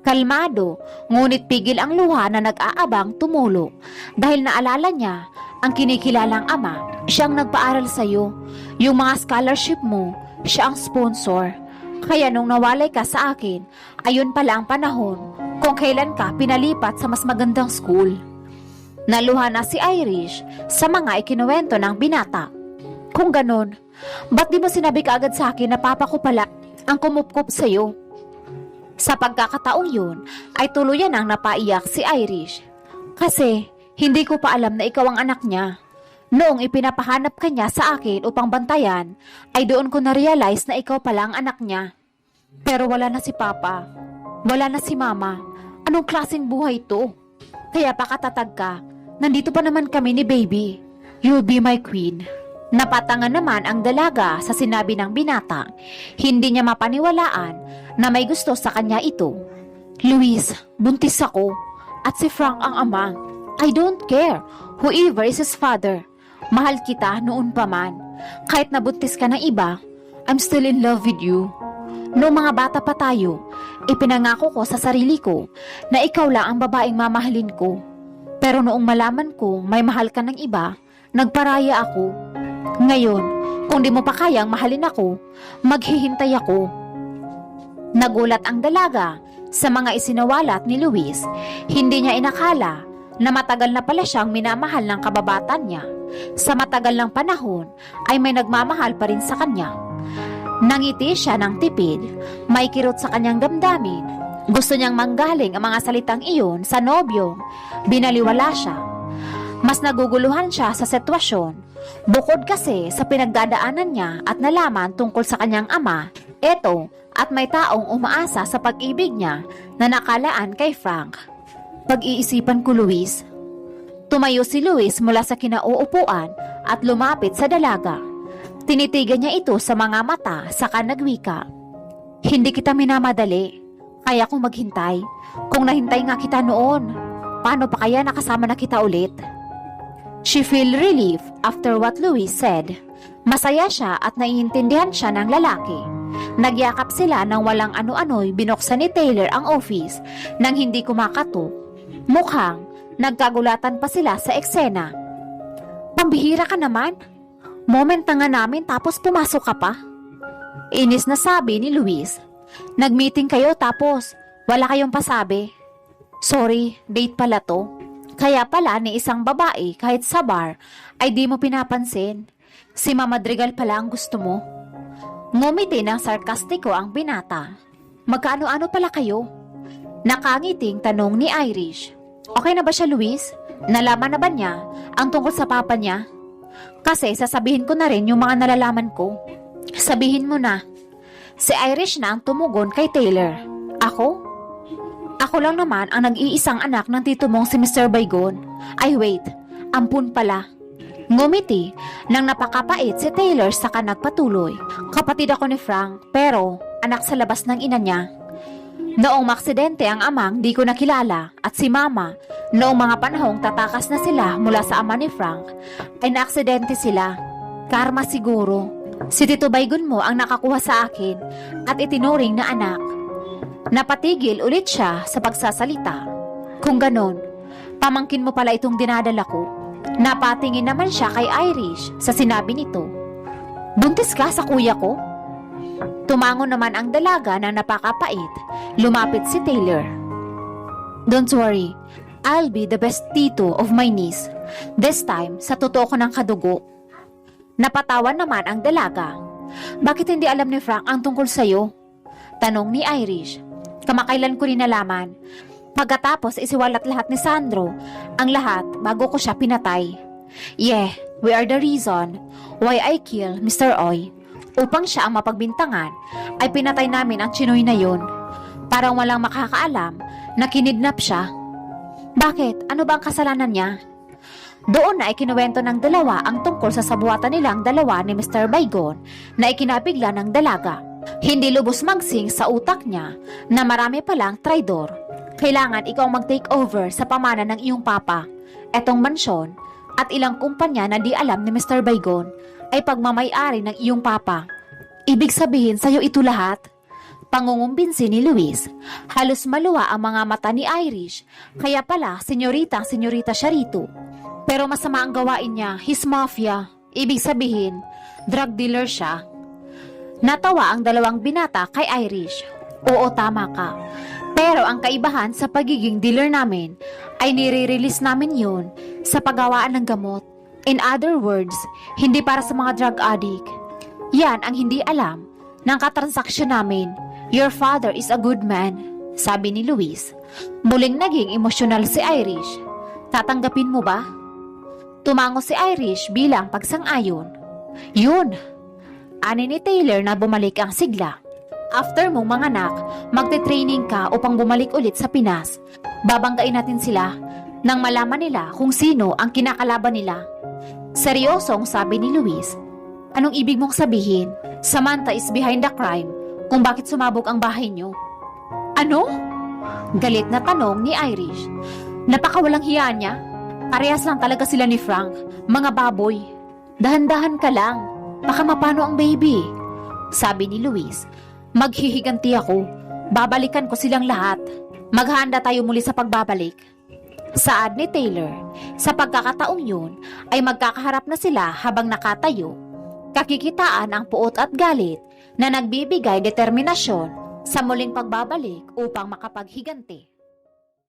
Kalmado, ngunit pigil ang luha na nag-aabang tumulo dahil naalala niya ang kinikilalang ama. Siyang nagpaaral sa iyo. Yung mga scholarship mo, siya ang sponsor. Kaya nung nawalay ka sa akin, ayun pala ang panahon kung kailan ka pinalipat sa mas magandang school. Naluha na si Irish sa mga ikinuwento ng binata. Kung ganon, ba't di mo sinabi kaagad sa akin na papa ko pala ang kumupkup sa'yo? Sa pagkakataong yun, ay tuluyan ang napaiyak si Irish. Kasi hindi ko pa alam na ikaw ang anak niya. Noong ipinapahanap ka niya sa akin upang bantayan, ay doon ko na-realize na ikaw pala ang anak niya. Pero wala na si Papa. Wala na si Mama. Anong klaseng buhay to? Kaya pakatatag ka, nandito pa naman kami ni Baby. You'll be my queen. Napatangan naman ang dalaga sa sinabi ng binata. Hindi niya mapaniwalaan na may gusto sa kanya ito. Luis, buntis ako. At si Frank ang ama. I don't care whoever is his father. Mahal kita noon pa man. Kahit nabuntis ka ng iba, I'm still in love with you. Noong mga bata pa tayo, ipinangako ko sa sarili ko na ikaw lang ang babaeng mamahalin ko. Pero noong malaman ko may mahal ka ng iba, nagparaya ako. Ngayon, kung di mo pa kayang mahalin ako, maghihintay ako. Nagulat ang dalaga sa mga isinawalat ni Luis. Hindi niya inakala na matagal na pala siyang minamahal ng kababatan niya. Sa matagal ng panahon ay may nagmamahal pa rin sa kanya. Nangiti siya ng tipid, may kirot sa kanyang damdamin. Gusto niyang manggaling ang mga salitang iyon sa nobyong binaliwala siya. Mas naguguluhan siya sa sitwasyon, bukod kasi sa pinagdadaanan niya at nalaman tungkol sa kanyang ama, eto at may taong umaasa sa pag-ibig niya na nakalaan kay Frank. Pag-iisipan ko, Luis. Tumayo si Luis mula sa kinauupuan at lumapit sa dalaga. Tinitigan niya ito sa mga mata saka nagwika. Hindi kita minamadali. Kaya kong maghintay. Kung nahintay nga kita noon, paano pa kaya nakasama na kita ulit? She feel relief after what Luis said. Masaya siya at naiintindihan siya ng lalaki. Nagyakap sila nang walang ano-ano'y binuksan ni Taylor ang office nang hindi kumakatok. Mukhang nagkagulatan pa sila sa eksena. Pambihira ka naman. Moment na nga namin tapos pumasok ka pa. Inis na sabi ni Luis. Nag-meeting kayo tapos wala kayong pasabi. Sorry, date pala to. Kaya pala ni isang babae kahit sa bar ay di mo pinapansin. Si Mama Madrigal pala ang gusto mo. Ngumiti ng sarkastiko ang binata. Magkaano-ano pala kayo? Nakangiting tanong ni Irish. Okay na ba siya, Luis? Nalaman na ba niya ang tungkol sa papa niya? Kasi sasabihin ko na rin yung mga nalalaman ko. Sabihin mo na. Si Irish na ang tumugon kay Taylor. Ako? Ako lang naman ang nag-iisang anak ng tito mong si Mr. Baygon. Ay wait, ampun pala. Ngumiti nang napakapait si Taylor saka nagpatuloy. Kapatid ako ni Frank pero anak sa labas ng ina niya. Noong maksidente ang amang di ko nakilala at si Mama, noong mga panahong tatakas na sila mula sa ama ni Frank, ay naaksidente sila. Karma siguro. Si Tito Baygon mo ang nakakuha sa akin at itinuring na anak. Napatigil ulit siya sa pagsasalita. Kung ganon, pamangkin mo pala itong dinadala ko. Napatingin naman siya kay Irish sa sinabi nito. Buntis ka sa kuya ko? Tumango naman ang dalaga na napakapait. Lumapit si Taylor. Don't worry, I'll be the best tito of my niece. This time, sa totoo ko ng kadugo. Napatawan naman ang dalaga. Bakit hindi alam ni Frank ang tungkol sa'yo? Tanong ni Irish. Kamakailan ko rin nalaman. Pagkatapos isiwalat lahat ni Sandro, ang lahat bago ko siya pinatay. Yeah, we are the reason why I kill Mr. Oy. Upang siya ang mapagbintangan, ay pinatay namin ang Chinoy na yun. Parang walang makakaalam na kinidnap siya. Bakit? Ano ba ang kasalanan niya? Doon na ikinuwento ng dalawa ang tungkol sa sabuatan nilang dalawa ni Mr. Baygon na ikinabigla ng dalaga. Hindi lubos magsing sa utak niya na marami palang traidor. Kailangan ikaw mag-take over sa pamana ng iyong papa, etong mansyon at ilang kumpanya na di alam ni Mr. Baygon ay pagmamay-ari ng iyong papa. Ibig sabihin sa'yo ito lahat? Pangungumbinsi ni Luis. Halos maluwa ang mga mata ni Irish. Kaya pala, senyorita siya rito. Pero masama ang gawain niya, his mafia. Ibig sabihin, drug dealer siya. Natawa ang dalawang binata kay Irish. Oo, tama ka. Pero ang kaibahan sa pagiging dealer namin ay nire-release namin yun sa paggawaan ng gamot. In other words, hindi para sa mga drug addict. Yan ang hindi alam ng katransaksyon namin. Your father is a good man, sabi ni Luis. Muling naging emosyonal si Irish. Tatanggapin mo ba? Tumango si Irish bilang pagsang-ayon. Yun! Ani ni Taylor na bumalik ang sigla. After mong manganak, magte-training ka upang bumalik ulit sa Pinas. Babanggain natin sila nang malaman nila kung sino ang kinakalaban nila. Seryosong sabi ni Luis. Anong ibig mong sabihin? Samantha is behind the crime kung bakit sumabog ang bahay niyo. Ano? Galit na tanong ni Irish. Napakawalang hiya niya. Parehas lang talaga sila ni Frank, mga baboy. Dahan-dahan ka lang, baka mapano ang baby. Sabi ni Luis. Maghihiganti ako, babalikan ko silang lahat. Maghahanda tayo muli sa pagbabalik. Saad ni Taylor, sa pagkakataong yun ay magkakaharap na sila habang nakatayo. Kakikitaan ang puot at galit na nagbibigay determinasyon sa muling pagbabalik upang makapaghiganti.